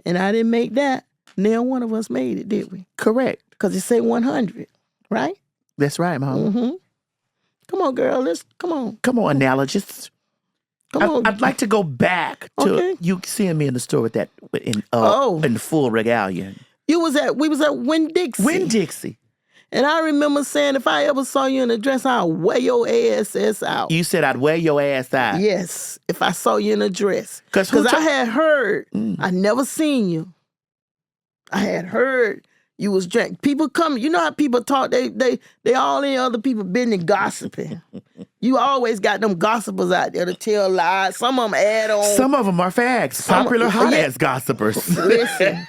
and I didn't make that, neither one of us made it, did we? Correct. Because it say 100, right? That's right, Mom. Mm-hmm. Come on, girl. Come on. Come on, analogists. Come on. I'd like to go back to you seeing me in the store with that in full regalia. We was at Winn-Dixie. Winn-Dixie. And I remember saying, if I ever saw you in a dress, I'll wear your ass out. You said I'd wear your ass out? Yes, if I saw you in a dress. Because I had heard, I never seen you. I had heard you was drunk. People come, you know how people talk, they all in other people's business gossiping. You always got them gossipers out there to tell lies. Some of them add on. Some of them are fags. Popular hot-ass gossipers. Listen.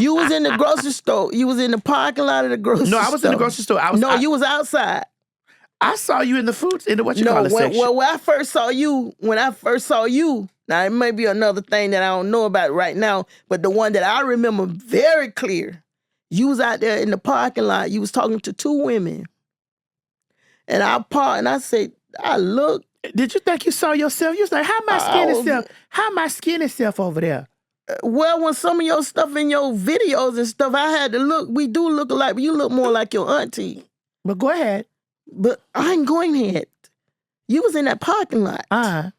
You was in the grocery store. You was in the parking lot of the grocery store. No, I was in the grocery store. You was outside. I saw you in the food, in the section. Well, when I first saw you, now it may be another thing that I don't know about right now, but the one that I remember very clear, you was out there in the parking lot. You was talking to two women. And I paused and I said, I looked. Did you think you saw yourself? You was like, how my skinny self over there? Well, when some of your stuff in your videos and stuff, I had to look. We do look alike, but you look more like your auntie. But go ahead. But I ain't going ahead. You was in that parking lot. Uh-huh.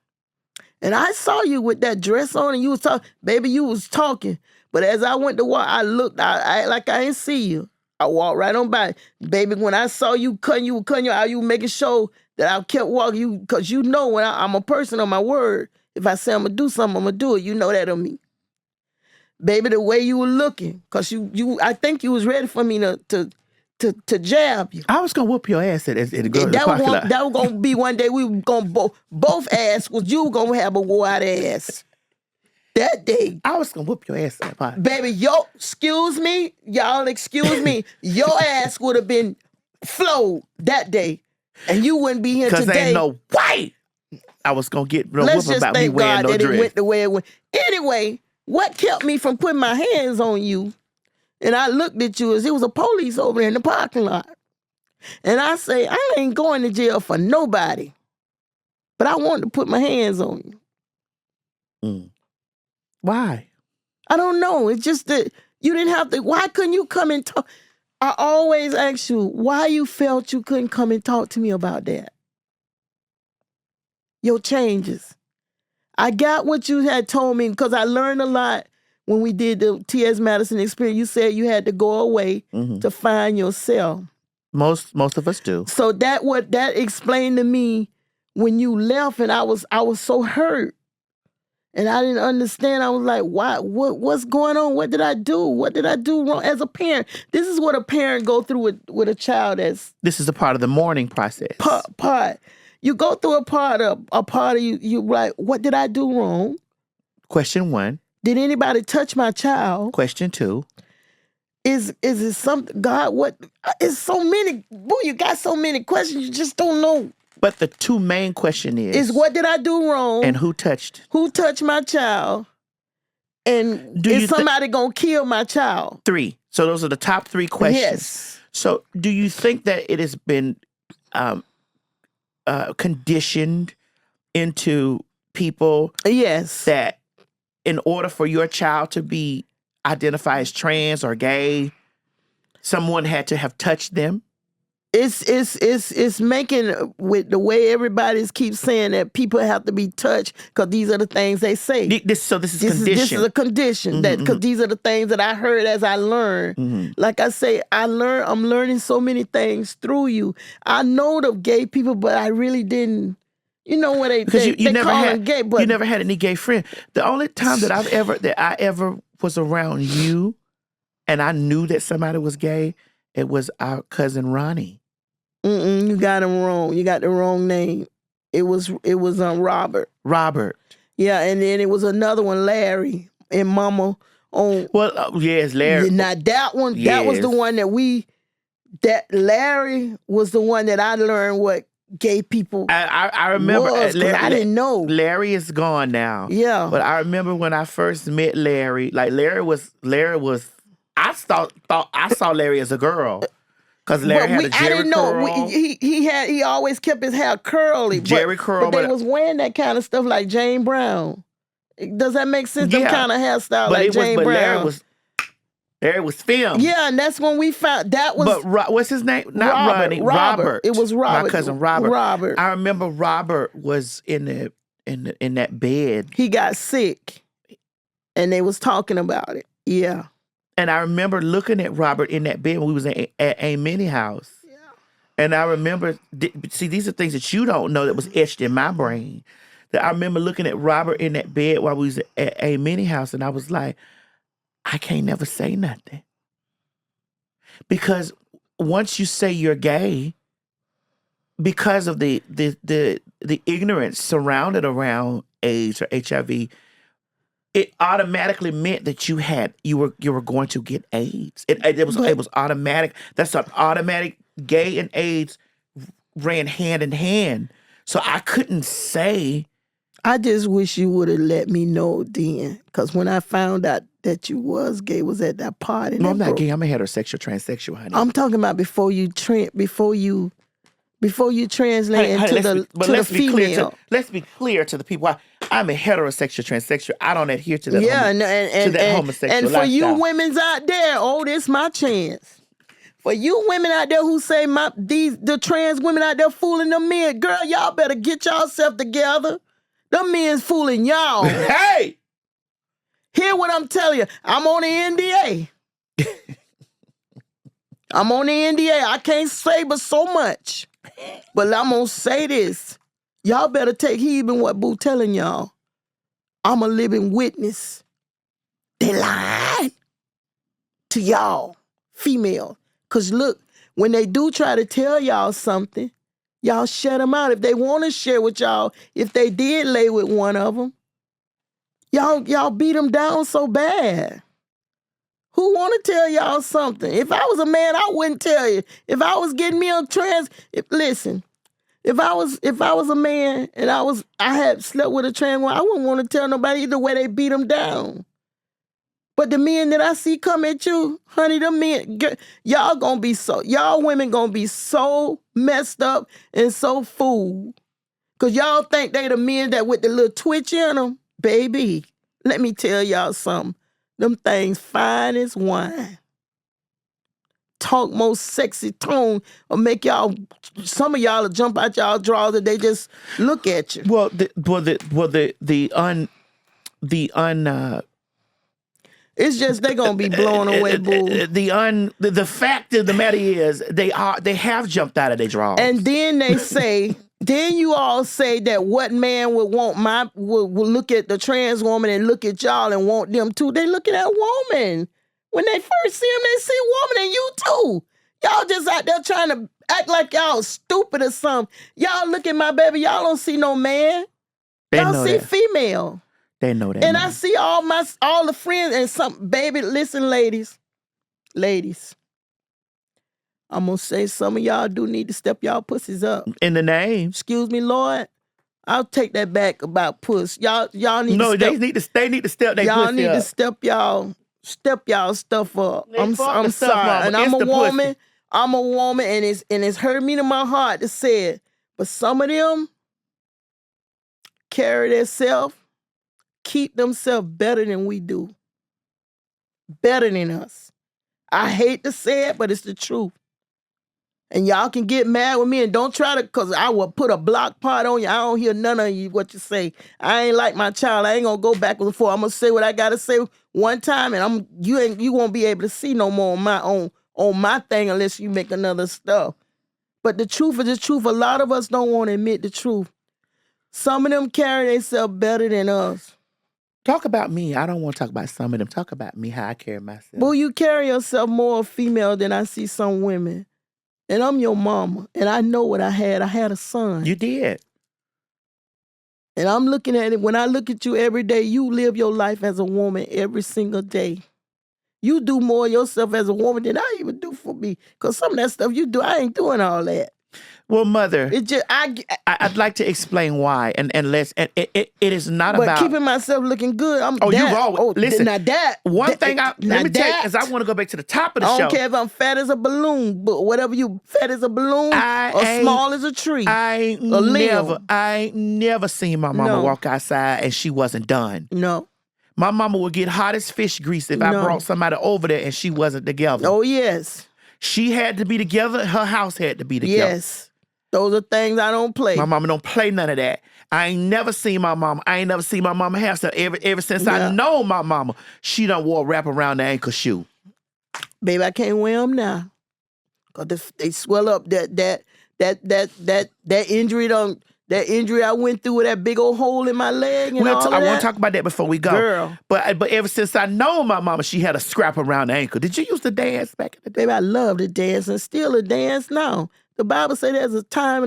And I saw you with that dress on and you was talking. Baby, you was talking. But as I went to walk, I looked. I like I didn't see you. I walked right on by. Baby, when I saw you cutting your eye, you making sure that I kept walking you. Because you know when I'm a person on my word. If I say I'm going to do something, I'm going to do it. You know that on me. Baby, the way you were looking. Because I think you was ready for me to jab you. I was going to whoop your ass at the parking lot. That was going to be one day we were going to both ass was you going to have a wore out ass. That day. I was going to whoop your ass at the parking lot. Baby, excuse me, your ass would have been flowed that day. And you wouldn't be here today. Because ain't no white. I was going to get no whoop about me wearing no dress. It went the way it went. Anyway, what kept me from putting my hands on you, and I looked at you as it was a police over there in the parking lot. And I say, I ain't going to jail for nobody. But I wanted to put my hands on you. Why? I don't know. It's just that you didn't have to. Why couldn't you come and talk? I always ask you why you felt you couldn't come and talk to me about that. Your changes. I got what you had told me because I learned a lot when we did the TS Madison experience. You said you had to go away to find yourself. Most of us do. So that explained to me when you left, and I was so hurt. And I didn't understand. I was like, why? What's going on? What did I do? What did I do wrong as a parent? This is what a parent go through with a child. This is a part of the mourning process. Part. You go through a part of you like, what did I do wrong? Question 1. Did anybody touch my child? Question 2. Is it something, God, what? It's so many, boy, you got so many questions, you just don't know. But the 2 main question is what did I do wrong? And who touched? Who touched my child? And is somebody going to kill my child? 3. So those are the top 3 questions. Yes. So, do you think that it has been conditioned into people Yes. that in order for your child to be identified as trans or gay, someone had to have touched them? It's making with the way everybody keeps saying that people have to be touched because these are the things they say. So this is conditioned. This is a condition that because these are the things that I heard as I learned. Like I say, I'm learning so many things through you. I know the gay people, but I really didn't. You know what they because they, you they never call had them gay, but you never had any gay friend. The only time that I ever was around you, and I knew that somebody was gay, it was our cousin Ronnie. You got him wrong. You got the wrong name. It was Robert. Robert. Yeah, and then it was another one, Larry and Mama on. Well, yes, Larry. Now that one, that was the one that Larry was the one that I learned what gay people. I remember. I didn't know. Larry is gone now. Yeah, but I remember when I first met Larry. Like Larry was. I thought I saw Larry as a girl. Because Larry had a Jerry I didn't know. curl. He always kept his hair curly. Jerry curl. But they was wearing that kind of stuff like Jane Brown. Does that make sense? Yeah. Them kind of hairstyle like Jane Brown. Larry was film. Yeah, and that's when we found that was. But what's his name? Not Ronnie. Robert. It was Robert. My cousin Robert. Robert. I remember Robert was in that bed. He got sick, and they was talking about it. Yeah. And I remember looking at Robert in that bed when we was at a mini house. Yeah. And I remember, see, these are things that you don't know that was etched in my brain. That I remember looking at Robert in that bed while we was at a mini house, and I was like, I can't never say nothing. Because once you say you're gay, because of the ignorance surrounded around AIDS or HIV, it automatically meant that you were going to get AIDS. It was automatic. That's an automatic. Gay and AIDS ran hand in hand. So I couldn't say. I just wish you would have let me know then, because when I found out that you was gay, was at that party. No, I'm not gay. I'm a heterosexual, transsexual, honey. I'm talking about before you translate into the female. Let's be clear to the people. I'm a heterosexual, transsexual. I don't adhere to that. To that homosexual and for lifestyle. you women's out there, this my chance. For you women out there who say the trans women out there fooling them men, girl, y'all better get yourself together. Them men's fooling y'all. Hey, hear what I'm telling you. I'm on the NDA. I'm on the NDA. I can't say but so much. But I'm going to say this. Y'all better take heed in what Boo telling y'all. I'm a living witness. They lying to y'all, female. Because look, when they do try to tell y'all something, y'all shut them out. If they want to share with y'all, if they did lay with one of them, y'all beat them down so bad. Who want to tell y'all something? If I was a man, I wouldn't tell you. If I was getting me a trans, listen. If I was a man and I had slept with a trans woman, I wouldn't want to tell nobody either way they beat them down. But the men that I see come at you, honey, them men, y'all women gonna be so messed up and so fooled. Cause y'all think they the men that with the little twitch in them. Baby, let me tell y'all something. Them things fine as wine. Talk most sexy tone or make some of y'all will jump out y'all drawers and they just look at you. Well, it's just they gonna be blown away, boo. The fact of the matter is they have jumped out of their drawers. And then they say, then you all say that what man would want will look at the trans woman and look at y'all and want them too. They looking at a woman. When they first see them, they see a woman and you too. Y'all just out there trying to act like y'all stupid or something. Y'all look at my baby, y'all don't see no man. Y'all see female. They know that. And I see all the friends and some baby. Listen, ladies, I'm gonna say some of y'all do need to step y'all pussies up. In the name. Excuse me, Lord. I'll take that back about puss. Y'all need to step. They need to step their y'all pussy up. Step y'all stuff up. I'm sorry. And I'm a woman. Pussy. I'm a woman, and it's hurt me to my heart to say it. But some of them carry themselves, keep themselves better than we do. Better than us. I hate to say it, but it's the truth. And y'all can get mad with me and don't try to, because I will put a block part on you. I don't hear none of you what you say. I ain't like my child. I ain't gonna go backwards and forth. I'm gonna say what I gotta say one time, and you won't be able to see no more on my thing unless you make another stuff. But the truth is the truth. A lot of us don't want to admit the truth. Some of them carry themselves better than us. Talk about me. I don't want to talk about some of them. Talk about me, how I carry myself. Well, you carry yourself more female than I see some women. And I'm your mama, and I know what I had. I had a son. You did. And I'm looking at it. When I look at you every day, you live your life as a woman every single day. You do more yourself as a woman than I even do for me. Because some of that stuff you do, I ain't doing all that. Well, Mother, It just I'd like to explain why, and it is not but about keeping myself looking good. you've always listen. Now that One thing let me tell you, because I want to go back to the top of the show. I don't care if I'm fat as a balloon, but whatever you fat as a balloon or small as a tree. I never seen my mama walk outside and she wasn't done. No. My mama would get hot as fish grease if I brought somebody over there and she wasn't together. Oh, yes. She had to be together. Her house had to be together. Yes. Those are things I don't play. My mama don't play none of that. I ain't never seen my mama. I ain't never seen my mama have stuff. Ever since I know my mama, she done wore a wrap around the ankle shoe. Baby, I can't wear them now. Because they swell up. That injury that injury I went through with that big old hole in my leg and all I that. want to talk about that before we go. Girl. But ever since I know my mama, she had a scrap around the ankle. Did you used to dance back in the day? Baby, I love to dance and still a dance now. The Bible says there's a time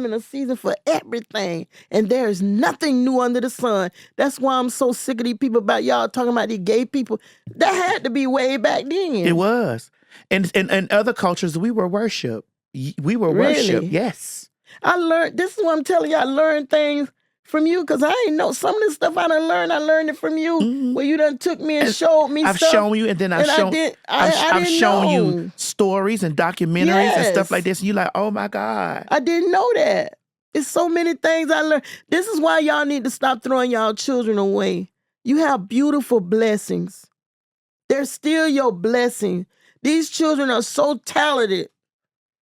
and a season for everything. And there is nothing new under the sun. That's why I'm so sick of these people about y'all talking about these gay people. That had to be way back then. It was. And in other cultures, we were worship. We were worship. Really? Yes. I learned, this is what I'm telling you, I learned things from you because I ain't know some of this stuff I learned it from you. Mm-hmm. Where you done took me and showed me I've stuff. shown you, and then I've shown you stories and documentaries and stuff like this. And you're like, oh my God. I didn't know that. It's so many things I learned. This is why y'all need to stop throwing y'all children away. You have beautiful blessings. They're still your blessing. These children are so talented.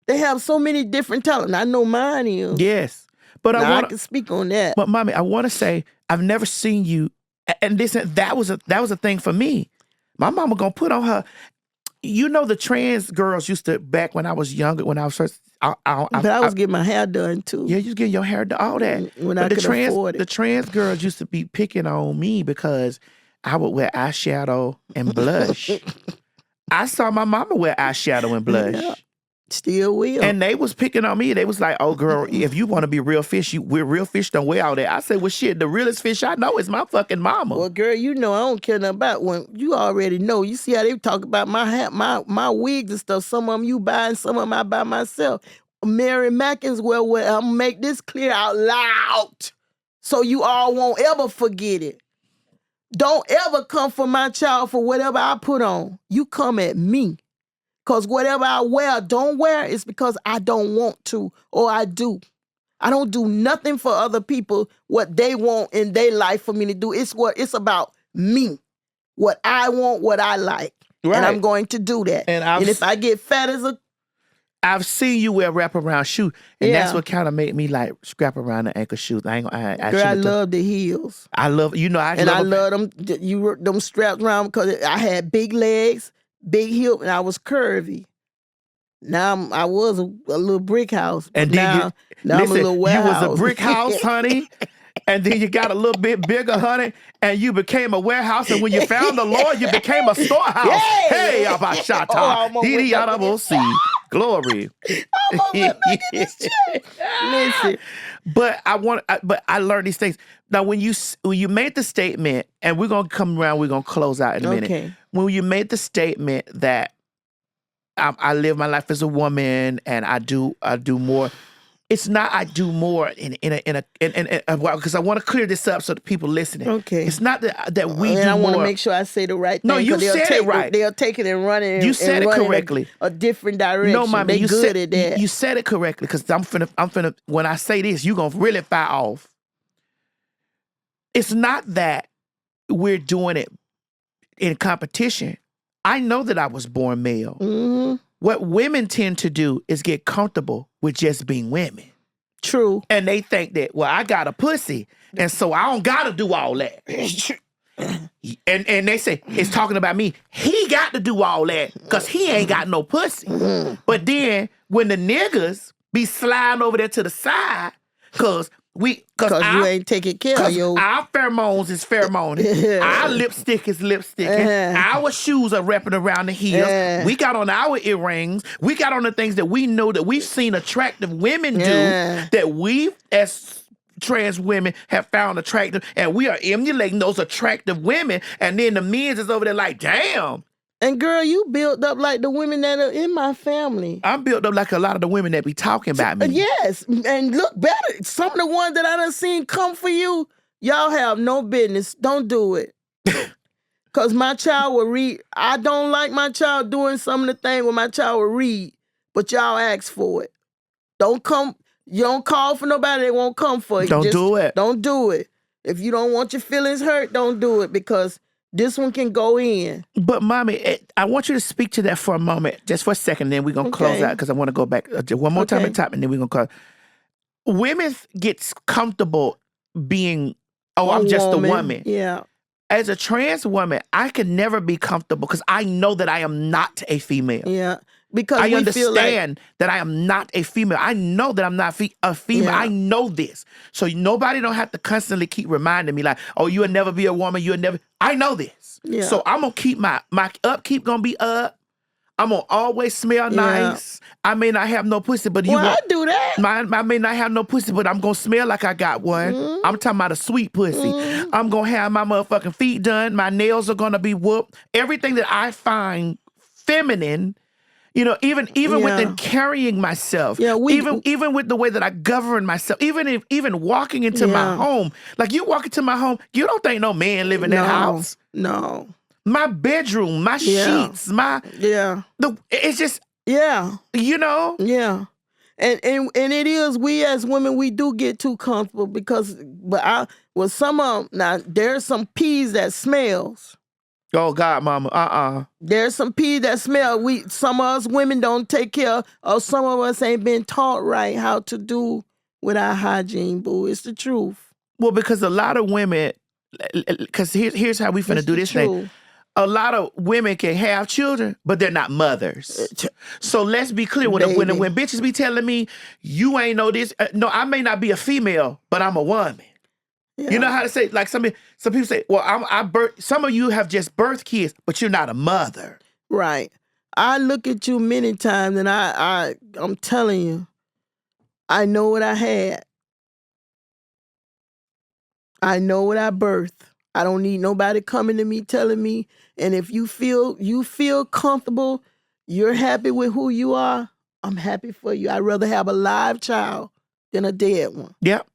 They have so many different talents. I know mine is. Yes. But I can speak on that. But mommy, I want to say I've never seen you, and that was a thing for me. My mama gonna put on her. You know, the trans girls used to, back when I was younger, when I was first. But I was getting my hair done too. Yeah, you was getting your hair done, all that. When I could afford it. The trans girls used to be picking on me because I would wear eyeshadow and blush. I saw my mama wear eyeshadow and blush. Yeah. Still will. And they was picking on me. They was like, oh, girl, if you want to be real fish, we're real fish, don't wear all that. I said, well, shit, the realest fish I know is my fucking mama. Well, girl, you know I don't care nothing about when you already know. You see how they talk about my hat, my wigs and stuff. Some of them you buy and some of them I buy myself. Mary Mackins, well, I'm going to make this clear out loud so you all won't ever forget it. Don't ever come for my child for whatever I put on. You come at me. Because whatever I wear, don't wear, it's because I don't want to, or I do. I don't do nothing for other people, what they want in their life for me to do. It's about me, what I want, what I like. Right. And I'm going to do that. And if I get fat as a... I've seen you wear wraparound shoes, and that's what kind of made me like scrap around the ankle shoes. I love the heels. I love, I love them. Them straps around because I had big legs, big hip, and I was curvy. Now I was a little brick house, and now I'm a little warehouse. You was a brick house, honey, and then you got a little bit bigger, honey, and you became a warehouse. And when you found the Lord, you became a storehouse. Hey, Abashata, Didi Yadabosi, glory. Listen, but I learned these things. Now, when you made the statement, and we're gonna come around, we're gonna close out in a minute. Okay. When you made the statement that I live my life as a woman and I do more, It's not I do more in because I want to clear this up so the people listening. Okay. It's not that we and do I want to more. make sure I say the right thing. No, you 'cause they'll said take it right. They'll take it and run it. You said and it run correctly. a different direction. No, mommy, they you good said at that. you said it correctly because I'm finna. When I say this, you gonna really fire off. It's not that we're doing it in competition. I know that I was born male. Mm-hmm. What women tend to do is get comfortable with just being women. True. And they think that, well, I got a pussy, and so I don't gotta do all that. And they say, it's talking about me. He got to do all that because he ain't got no pussy. But then when the niggas be sliding over there to the side, because you ain't taking care of your... Our pheromones is pheromoning. Our lipstick is lipsticking. Our shoes are wrapping around the heels. We got on our earrings. We got on the things that we know that we've seen attractive women do that we as trans women have found attractive, and we are emulating those attractive women, and then the men's is over there like, damn. And girl, you built up like the women that are in my family. I'm built up like a lot of the women that be talking about me. Yes, and look better. Some of the ones that I done seen come for you, y'all have no business. Don't do it. Because my child will read. I don't like my child doing some of the things when my child will read, but y'all ask for it. Don't come. You don't call for nobody, they won't come for you. Don't do it. Don't do it. If you don't want your feelings hurt, don't do it, because this one can go in. But mommy, I want you to speak to that for a moment, just for a second, then we're going to close out because I want to go back one more time at top, and then we're going to close. Women get comfortable being, I'm just a woman. Yeah. As a trans woman, I can never be comfortable because I know that I am not a female. Yeah. Because I understand that I am not a female. I know that I'm not a female. Yeah. I know this. So nobody don't have to constantly keep reminding me like, oh, you'll never be a woman. You'll never. I know this. Yeah. So I'm going to keep my upkeep going to be up. I'm going to always smell nice. I may not have no pussy, but I do that. I may not have no pussy, but I'm going to smell like I got one. I'm talking about a sweet pussy. I'm going to have my motherfucking feet done. My nails are going to be whooped. Everything that I find feminine, you know, even within carrying myself, even with the way that I govern myself, even walking into my home, like you walk into my home, you don't think no man live in that house. No. My bedroom, my sheets, it's just you know. Yeah. And it is, we as women, we do get too comfortable because some of them, now there's some peas that smells. Oh God, mama, There's some pee that smell. Some of us women don't take care, or some of us ain't been taught right how to do with our hygiene, boo. It's the truth. Well, because a lot of women, because here's how we finna do this thing. A lot of women can have children, but they're not mothers. So let's be clear. When bitches be telling me, you ain't know this. No, I may not be a female, but I'm a woman. Yeah. You know how to say, like some people say, well, some of you have just birthed kids, but you're not a mother. Right. I look at you many times and I'm telling you, I know what I had. I know what I birthed. I don't need nobody coming to me telling me. And if you feel comfortable, you're happy with who you are, I'm happy for you. I'd rather have a live child than a dead one. Yep.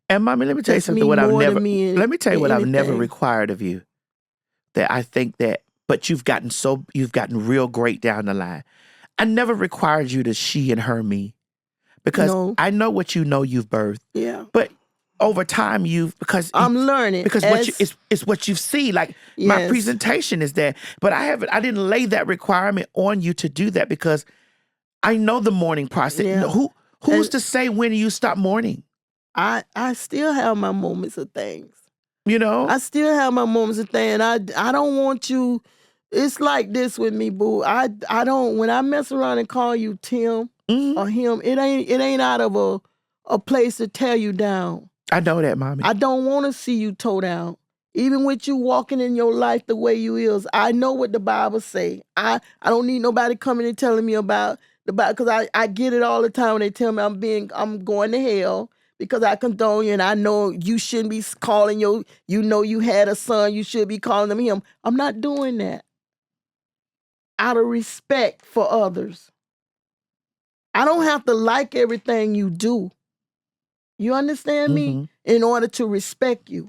And mommy, let me tell you something. Let me tell you what I've never required of you. That I think that, but you've gotten real great down the line. I never required you to she and her me, because I know what you know you've birthed. Yeah. But over time, I'm learning because it's what you see. Like my presentation is that, but I didn't lay that requirement on you to do that because I know the mourning process. Yeah. Who's to say when you stop mourning? I still have my moments of things. You know? I still have my moments of things. I don't want you. It's like this with me, boo. I don't, when I mess around and call you Tim or him, it ain't out of a place to tear you down. I know that, mommy. I don't want to see you toe down. Even with you walking in your life the way you is, I know what the Bible say. I don't need nobody coming and telling me about the Bible, because I get it all the time when they tell me I'm going to hell because I condone you, and I know you shouldn't be calling you know you had a son, you should be calling them him. I'm not doing that. Out of respect for others. I don't have to like everything you do. You understand me? In order to respect you.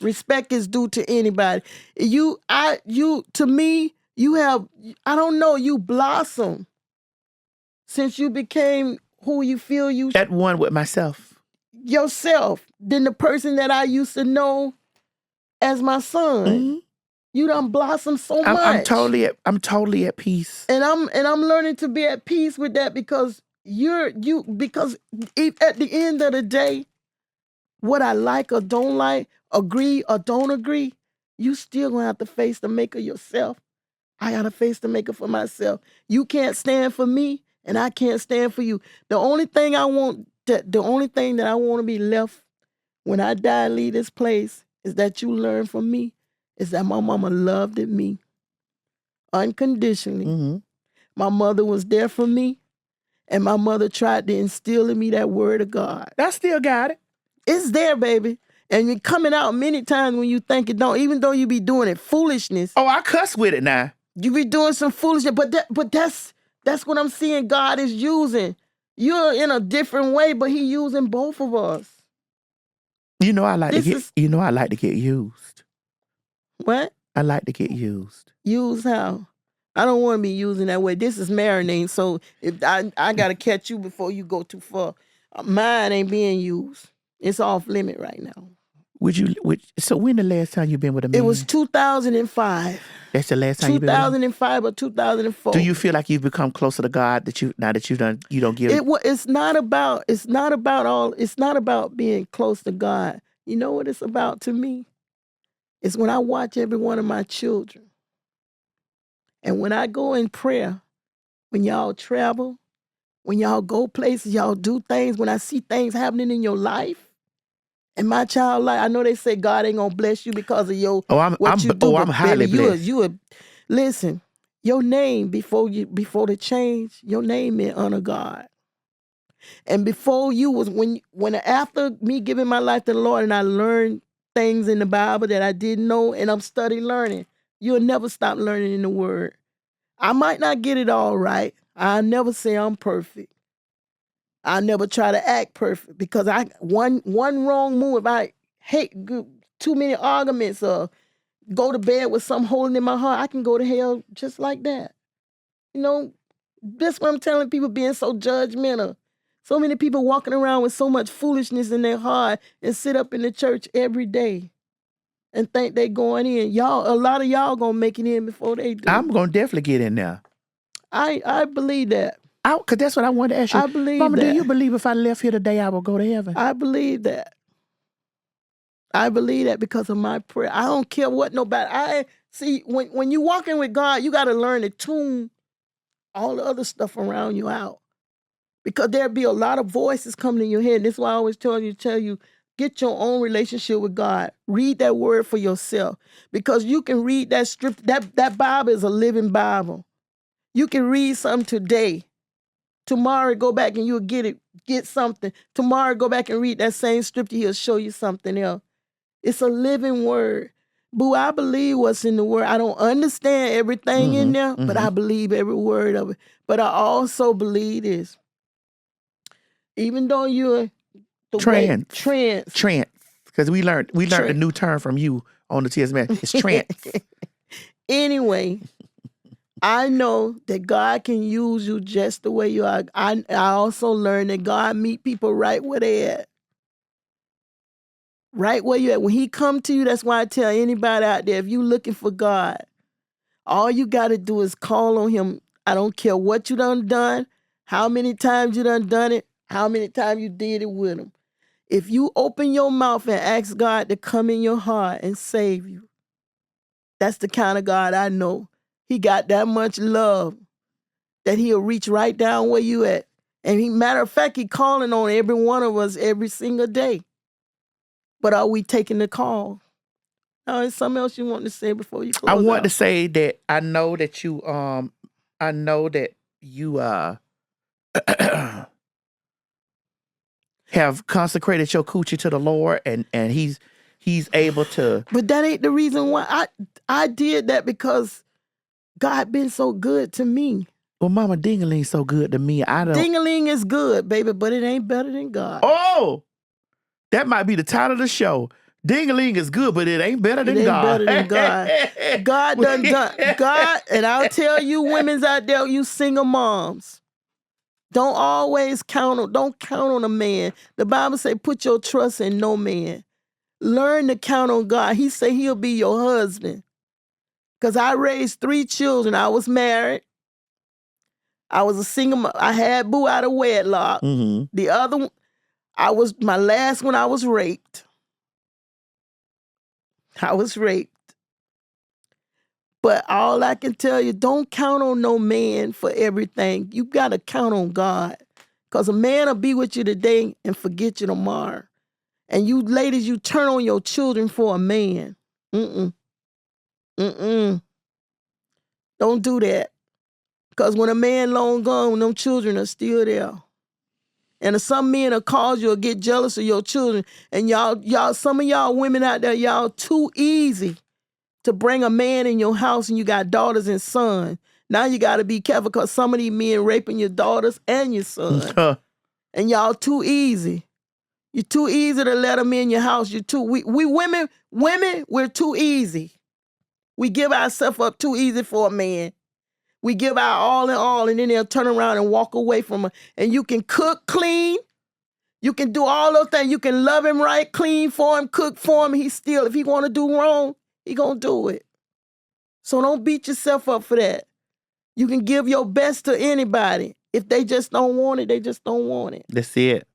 Respect is due to anybody. To me, you have, I don't know, you blossom since you became who you feel you At one with myself. Yourself than the person that I used to know as my son. You done blossomed so much. I'm totally at peace. And I'm learning to be at peace with that because because at the end of the day, what I like or don't like, agree or don't agree, you still gonna have to face the maker yourself. I gotta face the maker for myself. You can't stand for me, and I can't stand for you. The only thing that I want to be left when I die and leave this place is that you learn from me, is that my mama loved me unconditionally. My mother was there for me, and my mother tried to instill in me that word of God. I still got it. It's there, baby. And you're coming out many times when you think it don't, even though you be doing it foolishness. Oh, I cuss with it now. You be doing some foolishness, but that's what I'm seeing God is using. You're in a different way, but he using both of us. You know I like to get used. What? I like to get used. Used how? I don't want to be using that way. This is marinating, so if I gotta catch you before you go too far. Mine ain't being used. It's off limit right now. So when the last time you been with a man? It was 2005. That's the last time you been with him? 2005 or 2004. Do you feel like you've become closer to God now that you don't give? It's not about being close to God. You know what it's about to me? It's when I watch every one of my children. And when I go in prayer, when y'all travel, when y'all go places, y'all do things, when I see things happening in your life, and my child life, I know they say God ain't gonna bless you because of what you do. I'm highly blessed. Listen, your name before the change, your name meant honor God. And before you was when after me giving my life to the Lord and I learned things in the Bible that I didn't know and I'm studying learning, you'll never stop learning in the Word. I might not get it all right. I never say I'm perfect. I never try to act perfect because one wrong move, if I hate too many arguments or go to bed with something holding in my heart, I can go to hell just like that. You know, that's what I'm telling people, being so judgmental. So many people walking around with so much foolishness in their heart and sit up in the church every day and think they going in. A lot of y'all gonna make it in before they do. I'm gonna definitely get in there. I believe that. Because that's what I wanted to ask you. I believe Mama, that. do you believe if I left here today, I will go to heaven? I believe that. I believe that because of my prayer. I don't care what nobody. See, when you walking with God, you got to learn to tune all the other stuff around you out. Because there'll be a lot of voices coming in your head. And this is why I always tell you, get your own relationship with God. Read that word for yourself. Because you can read that script. That Bible is a living Bible. You can read something today. Tomorrow, go back and you'll get something. Tomorrow, go back and read that same scripture. He'll show you something else. It's a living word. Boo, I believe what's in the word. I don't understand everything in there, but I believe every word of it. But I also believe this. Even though you're trans. Because we learned a new term from you on the TS Madison. It's trans. Anyway, I know that God can use you just the way you are. I also learned that God meet people right where they at. Right where you at. When he come to you, that's why I tell anybody out there, if you looking for God, all you got to do is call on him. I don't care what you done, how many times you done it, how many times you did it with him. If you open your mouth and ask God to come in your heart and save you, that's the kind of God I know. He got that much love that he'll reach right down where you at. And matter of fact, he calling on every one of us every single day. But are we taking the call? Is something else you want to say before you close I want out? to say that I know that you have consecrated your coochie to the Lord, and he's able to. But that ain't the reason why I did that, because God been so good to me. Well, Mama, Dingaling's so good to me. I don't. Dingaling is good, baby, but it ain't better than God. Oh, that might be the title of the show. Dingaling is good, but it ain't better than It ain't God. better than God. God done God, and I'll tell you women's out there, you single moms, don't count on a man. The Bible say put your trust in no man. Learn to count on God. He say he'll be your husband. Because I raised 3 children. I was married. I was a single mom. I had boo out of wedlock. Mm-hmm. The other one, my last one, I was raped. But all I can tell you, don't count on no man for everything. You got to count on God. Because a man will be with you today and forget you tomorrow. And you ladies, you turn on your children for a man. Don't do that. Because when a man long gone, them children are still there. And some men will cause you or get jealous of your children. And y'all, some of y'all women out there, y'all too easy to bring a man in your house and you got daughters and sons. Now you got to be careful because some of these men raping your daughters and your son. And y'all too easy. You're too easy to let them in your house. We women, we're too easy. We give ourselves up too easy for a man. We give our all in all, and then they'll turn around and walk away from us. And you can cook, clean. You can do all those things. You can love him right, clean for him, cook for him. If he want to do wrong, he gonna do it. So don't beat yourself up for that. You can give your best to anybody. If they just don't want it, they just don't want it. That's it.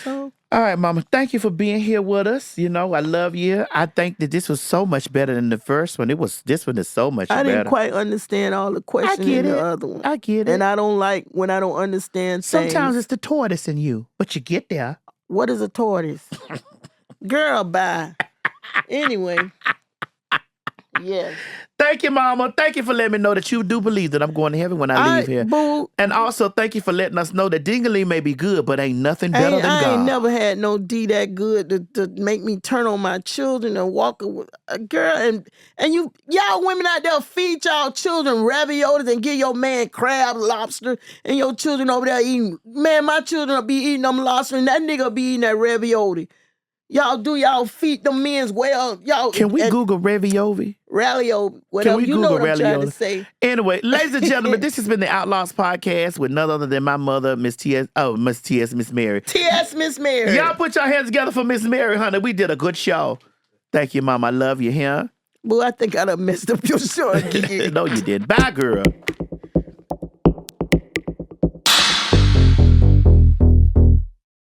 So. All right, Mama, thank you for being here with us. You know, I love you. I think that this was so much better than the first one. This one is so much better. I didn't quite understand all the questions in the other one. I get it. And I don't like when I don't understand things. Sometimes it's the tortoise in you, but you get there. What is a tortoise? Girl, bye. Anyway. Yes. Thank you, Mama. Thank you for letting me know that you do believe that I'm going to heaven when I leave here. Boo. And also, thank you for letting us know that Dingaling may be good, but ain't nothing better than God. I ain't never had no D that good to make me turn on my children and walk with a girl. And y'all women out there feed y'all children raviolis and give your man crab, lobster, and your children over there eating. Man, my children will be eating them lobster and that nigga will be eating that ravioli. Y'all feed them men's well. Y'all Can we Google ravioli? Rallio, whatever. You know what I'm trying to say. Anyway, ladies and gentlemen, this has been the Outlaws podcast with none other than my mother, Miss Miss Mary. TS Miss Mary. Y'all put your hands together for Miss Mary, honey. We did a good show. Thank you, Mom. I love you, huh? Boy, I think I done messed up your show again. No, you didn't. Bye, girl.